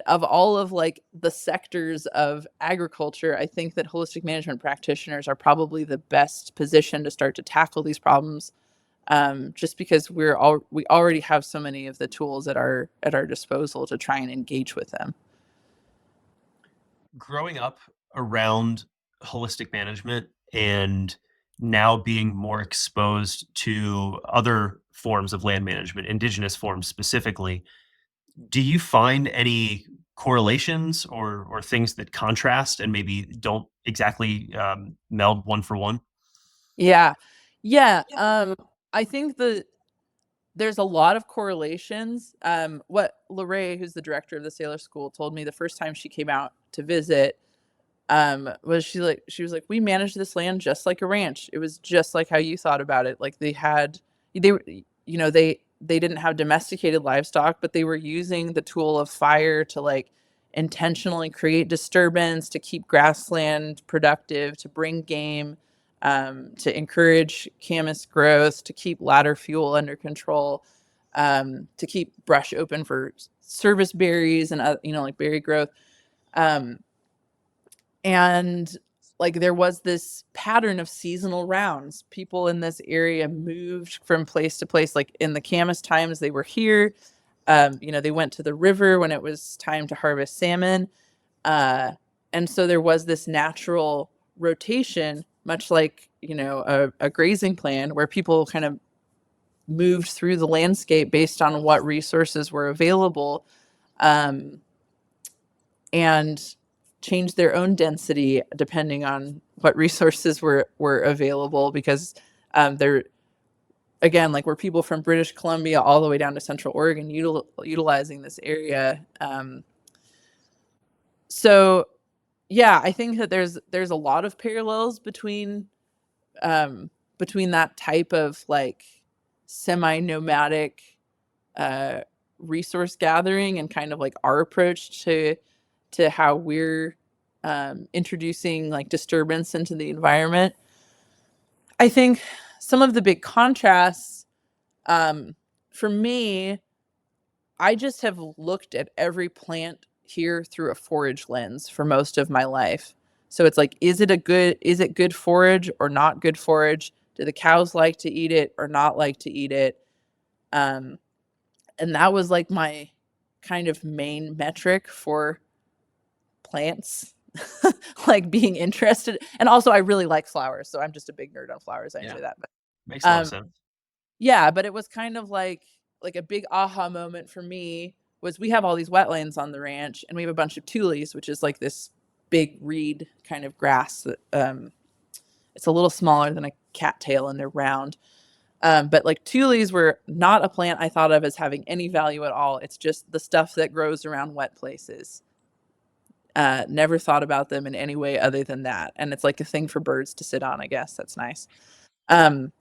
of all of like the sectors of agriculture, I think that holistic management practitioners are probably the best position to start to tackle these problems. Just because we already have so many of the tools at our disposal to try and engage with them. Growing up around holistic management and now being more exposed to other forms of land management, indigenous forms specifically, do you find any correlations or things that contrast and maybe don't exactly meld one for one? Yeah, yeah. I think that there's a lot of correlations. What Lorraine, who's the director of the Salish School, told me the first time she came out to visit, was she was like, we managed this land just like a ranch. It was just like how you thought about it. Like they were, they didn't have domesticated livestock, but they were using the tool of fire to like intentionally create disturbance, to keep grassland productive, to bring game, to encourage camas growth, to keep ladder fuel under control, to keep brush open for service berries and like berry growth. Um, and like there was this pattern of seasonal rounds. People in this area moved from place to place. Like in the camas times, they were here. They went to the river when it was time to harvest salmon. Uh, and so there was this natural rotation, much like, a grazing plan where people kind of moved through the landscape based on what resources were available. Um, and change their own density depending on what resources were available, because they're, again, like we're people from British Columbia all the way down to Central Oregon utilizing this area. So yeah, I think that there's a lot of parallels between that type of like semi-nomadic uh, resource gathering and kind of like our approach to how we're introducing like disturbance into the environment. I think some of the big contrasts, um, for me, I just have looked at every plant here through a forage lens for most of my life. So it's like, is it good forage or not good forage? Do the cows like to eat it or not like to eat it? Um, and that was like my kind of main metric for plants, like being interested. And also I really like flowers, so I'm just a big nerd on flowers. I Yeah, enjoy that. But makes a lot of um sense. yeah, but it was kind of like a big aha moment for me was we have all these wetlands on the ranch and we have a bunch of tules, which is like this big reed kind of grass that it's a little smaller than a cattail and they're round. But like tules were not a plant I thought of as having any value at all. It's just the stuff that grows around wet places. Never thought about them in any way other than that. And it's like a thing for birds to sit on, I guess. That's nice. Um,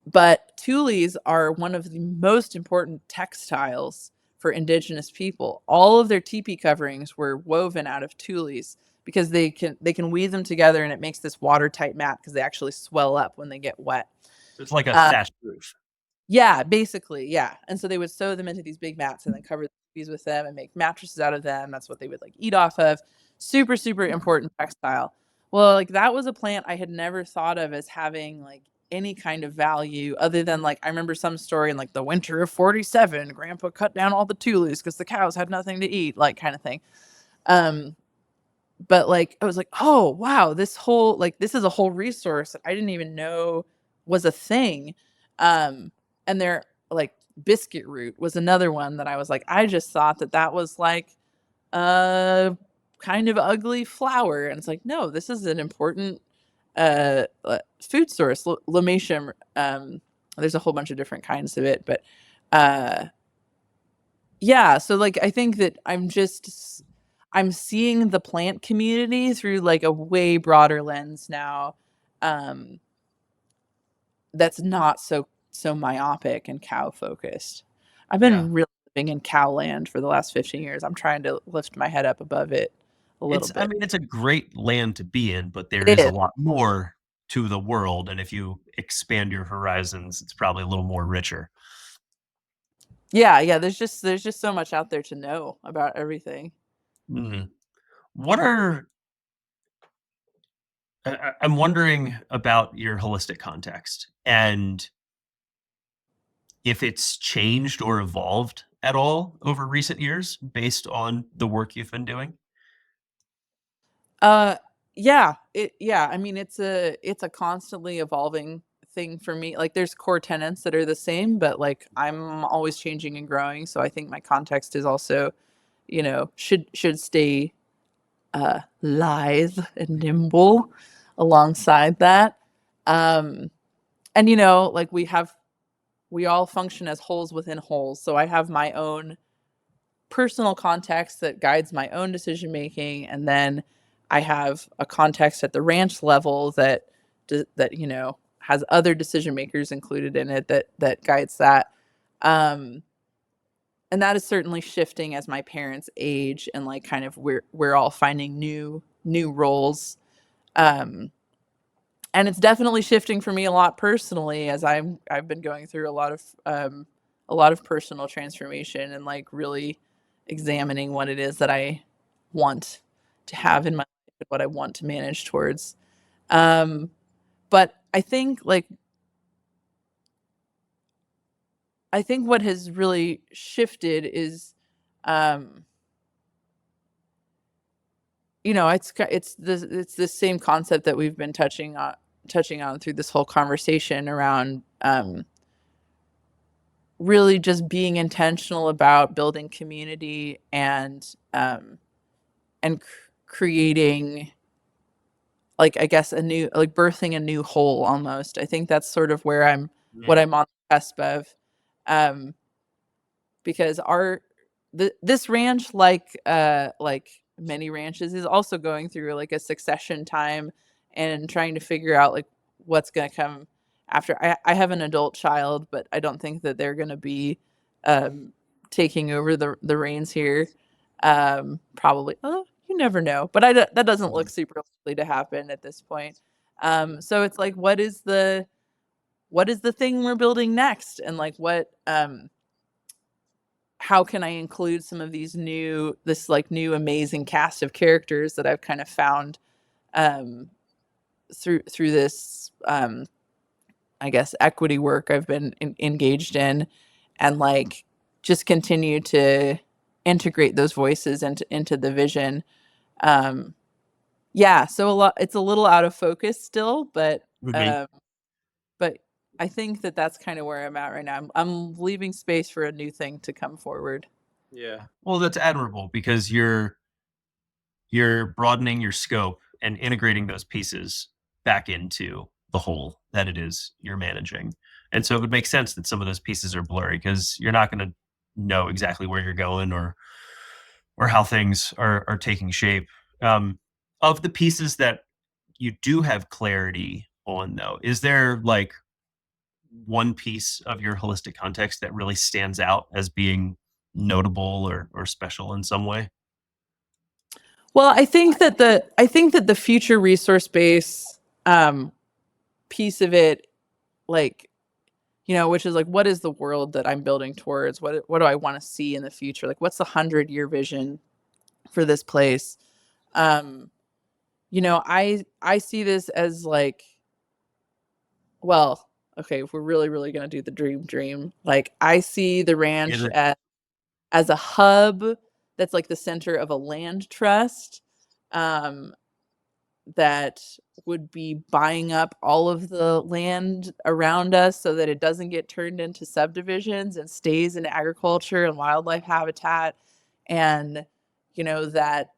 but tules are one of the most important textiles for Indigenous people. All of their teepee coverings were woven out of tules because they can weave them together and it makes this watertight mat because they actually swell up when they get wet. So it's like a Uh, thatched roof. yeah, basically, yeah. And so they would sew them into these big mats and then cover them babies with them and make mattresses out of them. That's what they would like eat off of. Super, super important textile. Well, like that was a plant I had never thought of as having like any kind of value other than like I remember some story in like the winter of 47, grandpa cut down all the tules because the cows had nothing to eat, like kind of thing. Um, but like I was like, oh wow, this whole like this is a whole resource that I didn't even know was a thing. Um, and they're like biscuit root was another one that I was like, I just thought that that was like a kind of ugly flower, and it's like, no, this is an important food source. Lamatium. There's a whole bunch of different kinds of it, but uh, yeah. So like, I think that I'm seeing the plant community through like a way broader lens now. Um, that's not so myopic and cow focused. I've Yeah. been really living in cow land for the last 15 years. I'm trying to lift my head up above it a little I bit. mean, it's a great land to be in, but there It is a is. lot more to the world. And if you expand your horizons, it's probably a little more richer. Yeah, yeah, there's just so much out there to know about everything. Mhm. What are I'm wondering about your holistic context and if it's changed or evolved at all over recent years based on the work you've been doing? Uh yeah, I mean it's a constantly evolving thing for me. Like there's core tenets that are the same, but like I'm always changing and growing, so I think my context is also, should stay lithe and nimble alongside that. Um and like we all function as wholes within wholes. So I have my own personal context that guides my own decision making, and then I have a context at the ranch level that has other decision makers included in it that guides that. Um, and that is certainly shifting as my parents age, and like kind of we're all finding new roles. Um, and it's definitely shifting for me a lot personally as I've been going through a lot of personal transformation and like really examining what it is that I want to have in my life and what I want to manage towards. Um, but I think what has really shifted is, um, it's the same concept that we've been touching on through this whole conversation around really just being intentional about building community and creating, like, I guess, a new, like, birthing a new whole almost. I think that's sort of where what Mm, I'm on the cusp of. Um, because this ranch, like many ranches, is also going through like a succession time and trying to figure out like what's going to come after. I have an adult child, but I don't think that they're going to be um, taking over the reins here. Probably, you never know, but that doesn't look mhm. super likely to happen at this point. So it's like, what is the thing we're building next, and like how can I include some of this like new amazing cast of characters that I've kind of found um, through this, I guess, equity work I've been engaged in, and like just continue to integrate those voices into the vision. Um, yeah, so it's a little out of focus still, Mhm. um, but I think that that's kind of where I'm at right now. I'm leaving space for a new thing to come forward. Yeah. Well, that's admirable because you're broadening your scope and integrating those pieces back into the whole that it is you're managing. And so it would make sense that some of those pieces are blurry because you're not going to know exactly where you're going or how things are taking shape. Of the pieces that you do have clarity on, though, is there like one piece of your holistic context that really stands out as being notable or special in some way? Well, I think that the future resource base piece of it, like, which is like, what is the world that I'm building towards? What do I want to see in the future? Like, what's the 100-year vision for this place? Um, I see this as like, well, okay, if we're really, really gonna do the dream, like I see the Is ranch it? as a hub that's like the center of a land trust, um, that would be buying up all of the land around us so that it doesn't get turned into subdivisions and stays in agriculture and wildlife habitat. And, that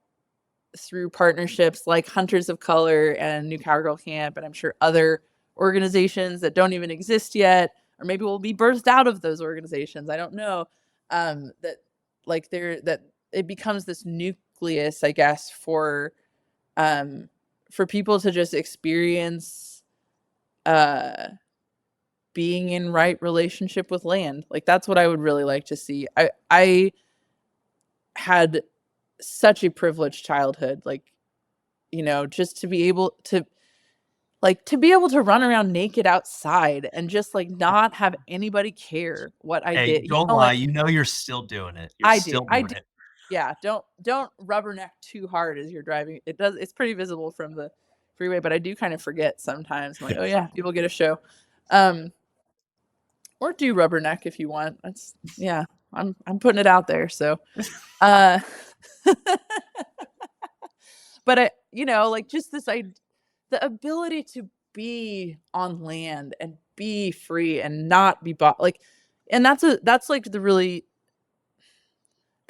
through partnerships like Hunters of Color and New Cowgirl Camp, and I'm sure other organizations that don't even exist yet, or maybe will be birthed out of those organizations. I don't know. That like there that it becomes this nucleus, I guess, um, for people to just experience uh, being in right relationship with land. Like that's what I would really like to see. I had such a privileged childhood. Like, just to be able to run around naked outside and just like not have anybody care what I Hey, did. don't lie. Like You're still doing it. You're I do. still I doing do. it. Yeah, don't rubberneck too hard as you're driving. It's pretty visible from the freeway, but I do kind of forget sometimes. I'm like, "Oh yeah, people get a show." Um or do rubberneck if you want. That's yeah. I'm putting it out there. So, uh but like just the ability to be on land and be free and not be bought, like, and that's like the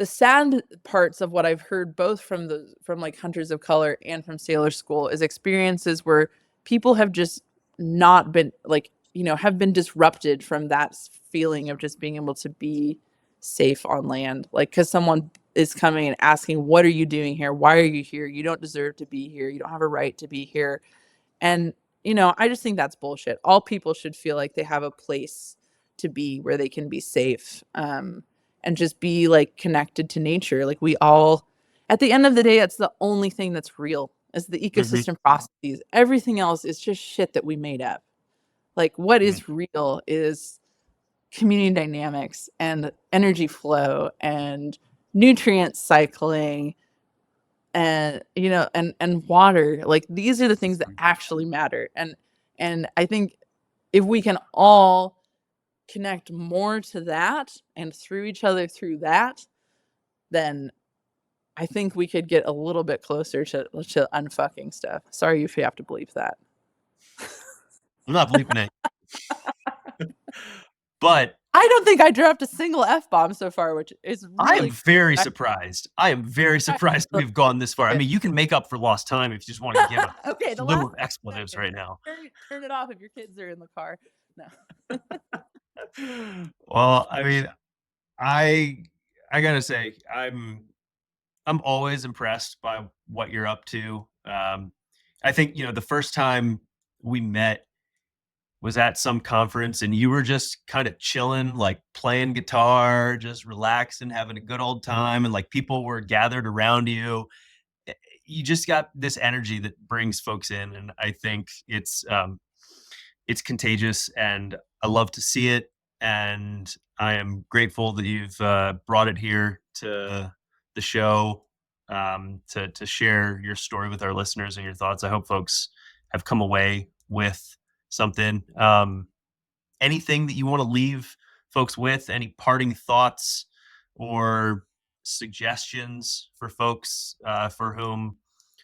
sad parts of what I've heard both from like Hunters of Color and from Salish School is experiences where people have just not been like, have been disrupted from that feeling of just being able to be safe on land. Like, because someone is coming and asking, what are you doing here? Why are you here? You don't deserve to be here. You don't have a right to be here. And, I just think that's bullshit. All people should feel like they have a place to be where they can be safe, and just be like connected to nature. Like we all, at the end of the day, it's the only thing that's real is the Mhm. ecosystem processes. Everything else is just shit that we made up. Like what Mhm. is real is community dynamics and energy flow and nutrient cycling and and water. Like these are the things that actually matter. And I think if we can all connect more to that and through each other through that, then I think we could get a little bit closer to unfucking stuff. Sorry if you have to believe that. I'm not bleeping it. But I don't think I dropped a single F bomb so far, which is I am really very I, surprised. I am very I surprised we've gone this far. I mean, you can make up for lost time if you just wanna give a okay, the slew last of 5 expletives seconds. right now. Turn it off if your kids are in the car. No. Well, I mean, I I gotta say, I'm always impressed by what you're up to. I think, the first time we met was at some conference and you were just kind of chilling, like playing guitar, just relaxing, having a good old time. And like people were gathered around you. Eh, You just got this energy that brings folks in. And I think it's contagious and I love to see it. And I am grateful that you've brought it here to the show, to share your story with our listeners and your thoughts. I hope folks have come away with something. Anything that you want to leave folks with? Any parting thoughts or suggestions for folks for whom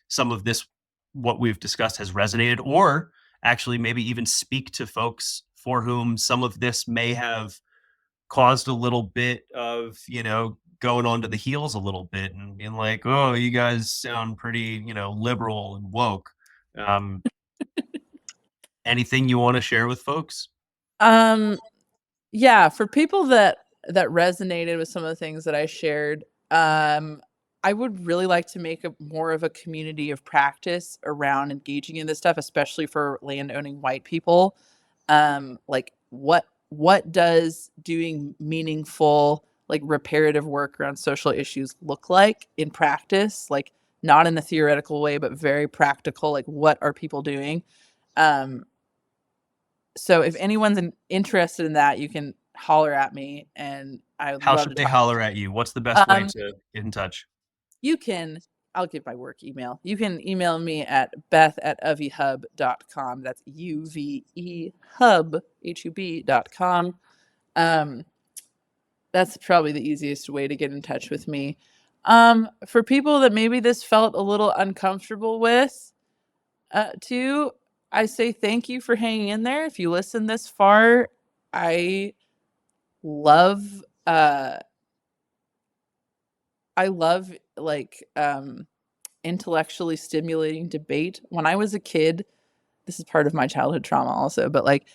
some of this, what we've discussed, has resonated, or actually maybe even speak to folks for whom some of this may have caused a little bit of, going onto the heels a little bit and being like, oh, you guys sound pretty, liberal and woke. Um, Anything you want to share with folks? Um yeah, for people that resonated with some of the things that I shared, I would really like to make a more of a community of practice around engaging in this stuff, especially for land owning white people. Like what does doing meaningful, like reparative work around social issues look like in practice? Like not in a theoretical way, but very practical. Like what are people doing? Um, So if anyone's interested in that, you can holler at me, and I would How love should to they talk. holler at you? What's the best way Um, to get in touch? you can, I'll give my work email. You can email me at beth@uvehub.com. That's UVE hub, HUB.com. Um, that's probably the easiest way to get in touch with me. For people that maybe this felt a little uncomfortable with, too, I say thank you for hanging in there. If you listen this far, I love uh I love like intellectually stimulating debate. When I was a kid, this is part of my childhood trauma also, but like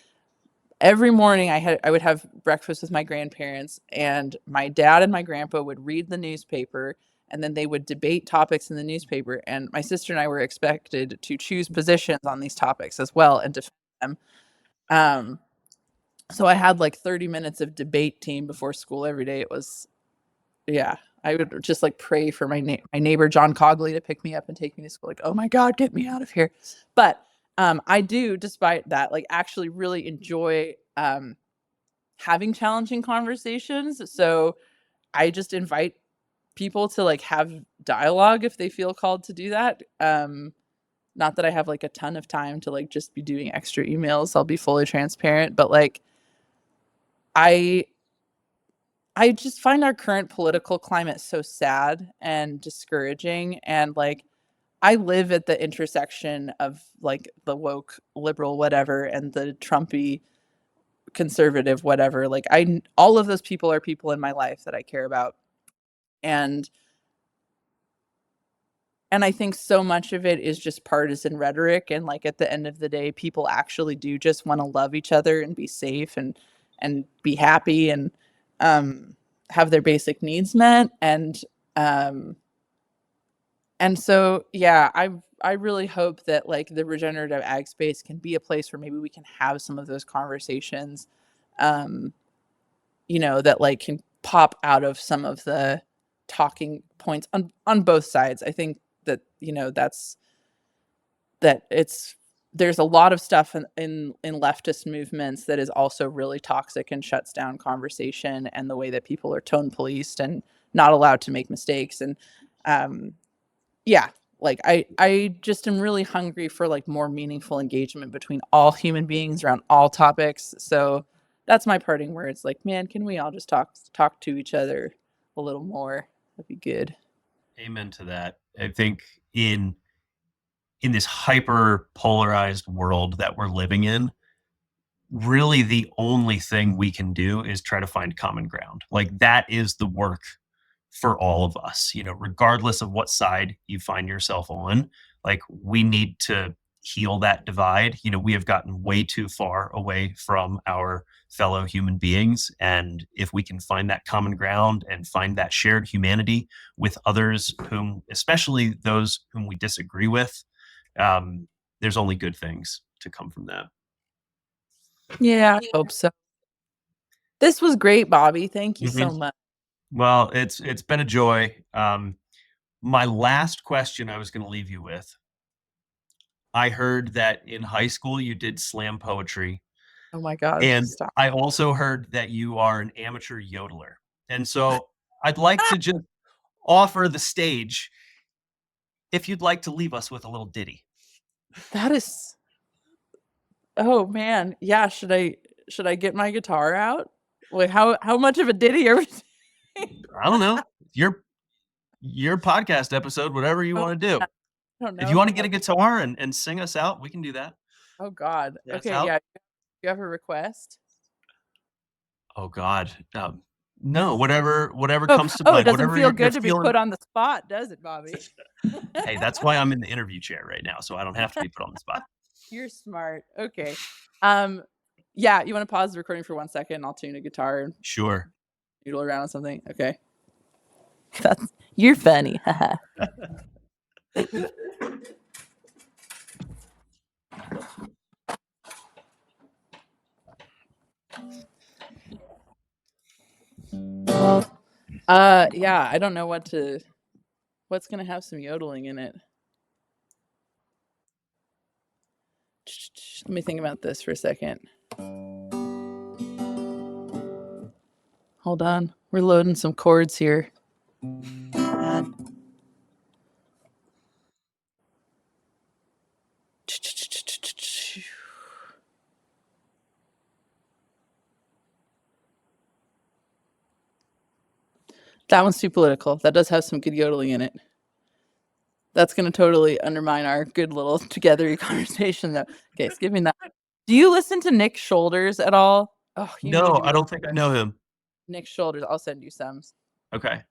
every morning I would have breakfast with my grandparents, and my dad and my grandpa would read the newspaper, and then they would debate topics in the newspaper, and my sister and I were expected to choose positions on these topics as well and defend them. Um so I had like 30 minutes of debate team before school every day. It was, yeah, I would just like pray for my neighbor John Cogley to pick me up and take me to school. Like, oh my God, get me out of here. But I do, despite that, like actually really enjoy having challenging conversations. So I just invite people to like have dialogue if they feel called to do that. Not that I have like a ton of time to like just be doing extra emails. I'll be fully transparent, but like I I just find our current political climate so sad and discouraging, and like I live at the intersection of like the woke liberal whatever and the Trumpy conservative whatever. Like I all of those people are people in my life that I care about. And I think so much of it is just partisan rhetoric, and like at the end of the day people actually do just want to love each other and be safe and be happy and um have their basic needs met. Um and so yeah, I really hope that like the regenerative ag space can be a place where maybe we can have some of those conversations, um that like can pop out of some of the talking points on both sides. I think that it's there's a lot of stuff in leftist movements that is also really toxic and shuts down conversation and the way that people are tone policed and not allowed to make mistakes. And um yeah, like I just am really hungry for like more meaningful engagement between all human beings around all topics. So that's my parting words. Like, man, can we all just talk to each other a little more? That'd be good. Amen to that. I think in this hyper polarized world that we're living in, really the only thing we can do is try to find common ground. Like that is the work for all of us, regardless of what side you find yourself on. Like we need to heal that divide. We have gotten way too far away from our fellow human beings. And if we can find that common ground and find that shared humanity with others, whom, especially those whom we disagree with, there's only good things to come from that. Yeah, I hope so. This was great, Bobby. Thank you so Mhm. much. Well, it's been a joy. My last question I was going to leave you with. I heard that in high school you did slam poetry, Oh my gosh, and stop. I also heard that you are an amateur yodeler. And so I'd like to just offer the stage if you'd like to leave us with a little ditty. That is, oh man. Yeah, should I get my guitar out? Wait, how much of a ditty are we saying? I don't know. Your podcast episode, whatever you Oh, want to do. I don't If you know. want to get a guitar and sing us out, we can do that. Oh God. That's Okay, out. yeah. You have a request? Oh God. No, whatever Oh, comes to oh, it mind, doesn't whatever feel you're good to be feeling. put on the spot, does it, Bobby? Hey, that's why I'm in the interview chair right now, so I don't have to be put on the spot. You're smart. Okay. Um, yeah, you want to pause the recording for 1 second? I'll tune a guitar and Sure. noodle around on something. Okay. That's you're funny. Well, yeah, I don't know what's gonna have some yodeling in it. Let me think about this for a second. Hold on. We're loading some chords here. That one's too political. That does have some good yodeling in it. That's going to totally undermine our good little togethery conversation, though. Okay, skip me that. Do you listen to Nick Shoulders at all? Oh, you need No, to I don't think I know him. Nick Shoulders. I'll send you some. Okay.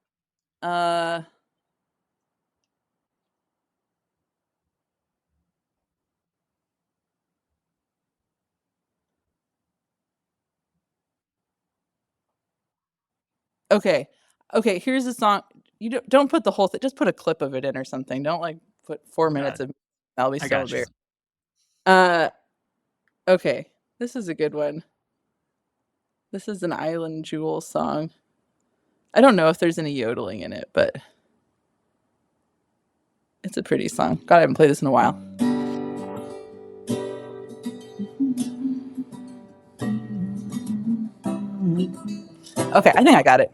Okay. Okay, here's a song. You don't put the whole thing. Just put a clip of it in or something. Don't like put 4 minutes of. That'll be I so got you. embarrassing. Okay. This is a good one. This is an Island Jewel song. I don't know if there's any yodeling in it, but it's a pretty song. God, I haven't played this in a while. Okay, I think I got it.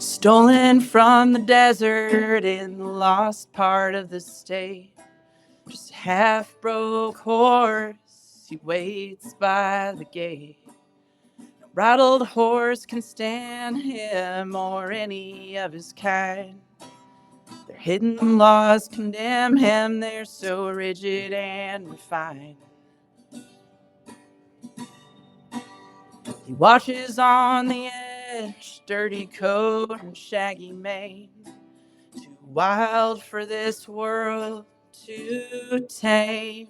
Stolen from the desert in the lost part of the state. Just a half-broke horse, he waits by the gate. No rattled horse can stand him or any of his kind. Their hidden laws condemn him, they're so rigid and refined. He watches on the edge, dirty coat and shaggy mane. Too wild for this world to tame.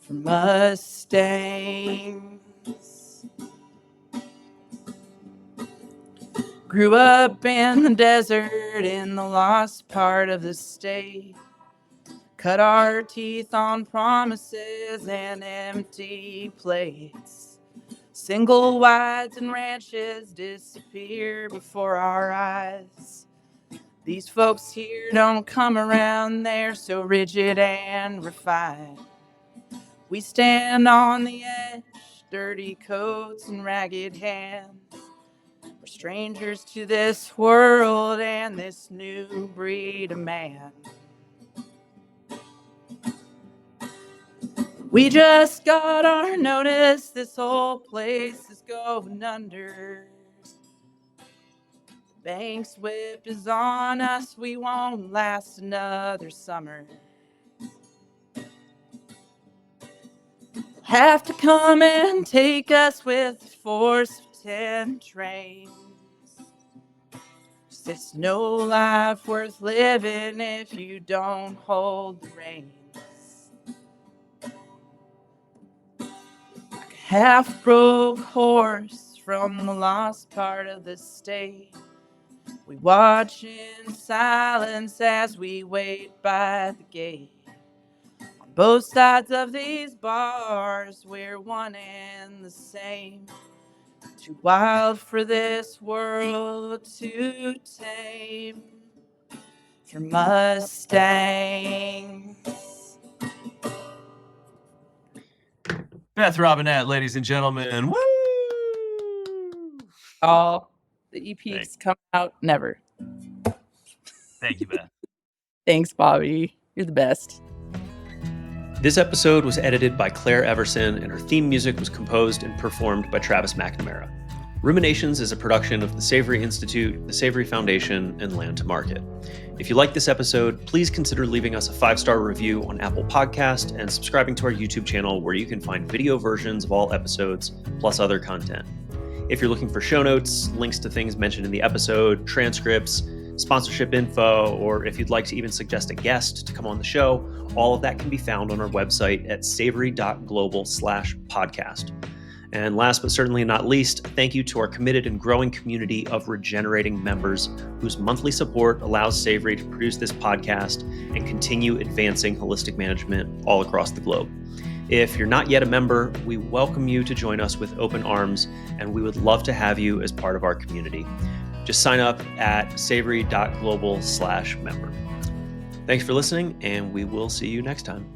For Mustangs. Grew up in the desert in the lost part of the state. Cut our teeth on promises and empty plates. Single wides and ranches disappear before our eyes. These folks here don't come around, they're so rigid and refined. We stand on the edge, dirty coats and ragged hands. We're strangers to this world and this new breed of man. We just got our notice, this whole place is going under. The bank's whip is on us, we won't last another summer. Have to come and take us with the force of 10 trains. It's no life worth living if you don't hold the reins. Like a half-broke horse from the lost part of the state, we watch in silence as we wait by the gate. On both sides of these bars, we're one and the same. Too wild for this world to tame. For Mustangs. Beth Robinette, ladies and gentlemen. Woo! All the EPs come out never. Thank you, Beth. Thanks, Bobby. You're the best. This episode was edited by Claire Everson, and her theme music was composed and performed by Travis McNamara. Ruminations is a production of the Savory Institute, the Savory Foundation, and Land to Market. If you like this episode, please consider leaving us a 5-star review on Apple Podcast and subscribing to our YouTube channel, where you can find video versions of all episodes, plus other content. If you're looking for show notes, links to things mentioned in the episode, transcripts, sponsorship info, or if you'd like to even suggest a guest to come on the show, all of that can be found on our website at savory.global/podcast. And last but certainly not least, thank you to our committed and growing community of regenerating members whose monthly support allows Savory to produce this podcast and continue advancing holistic management all across the globe. If you're not yet a member, we welcome you to join us with open arms, and we would love to have you as part of our community. Just sign up at savory.global/member. Thanks for listening, and we will see you next time.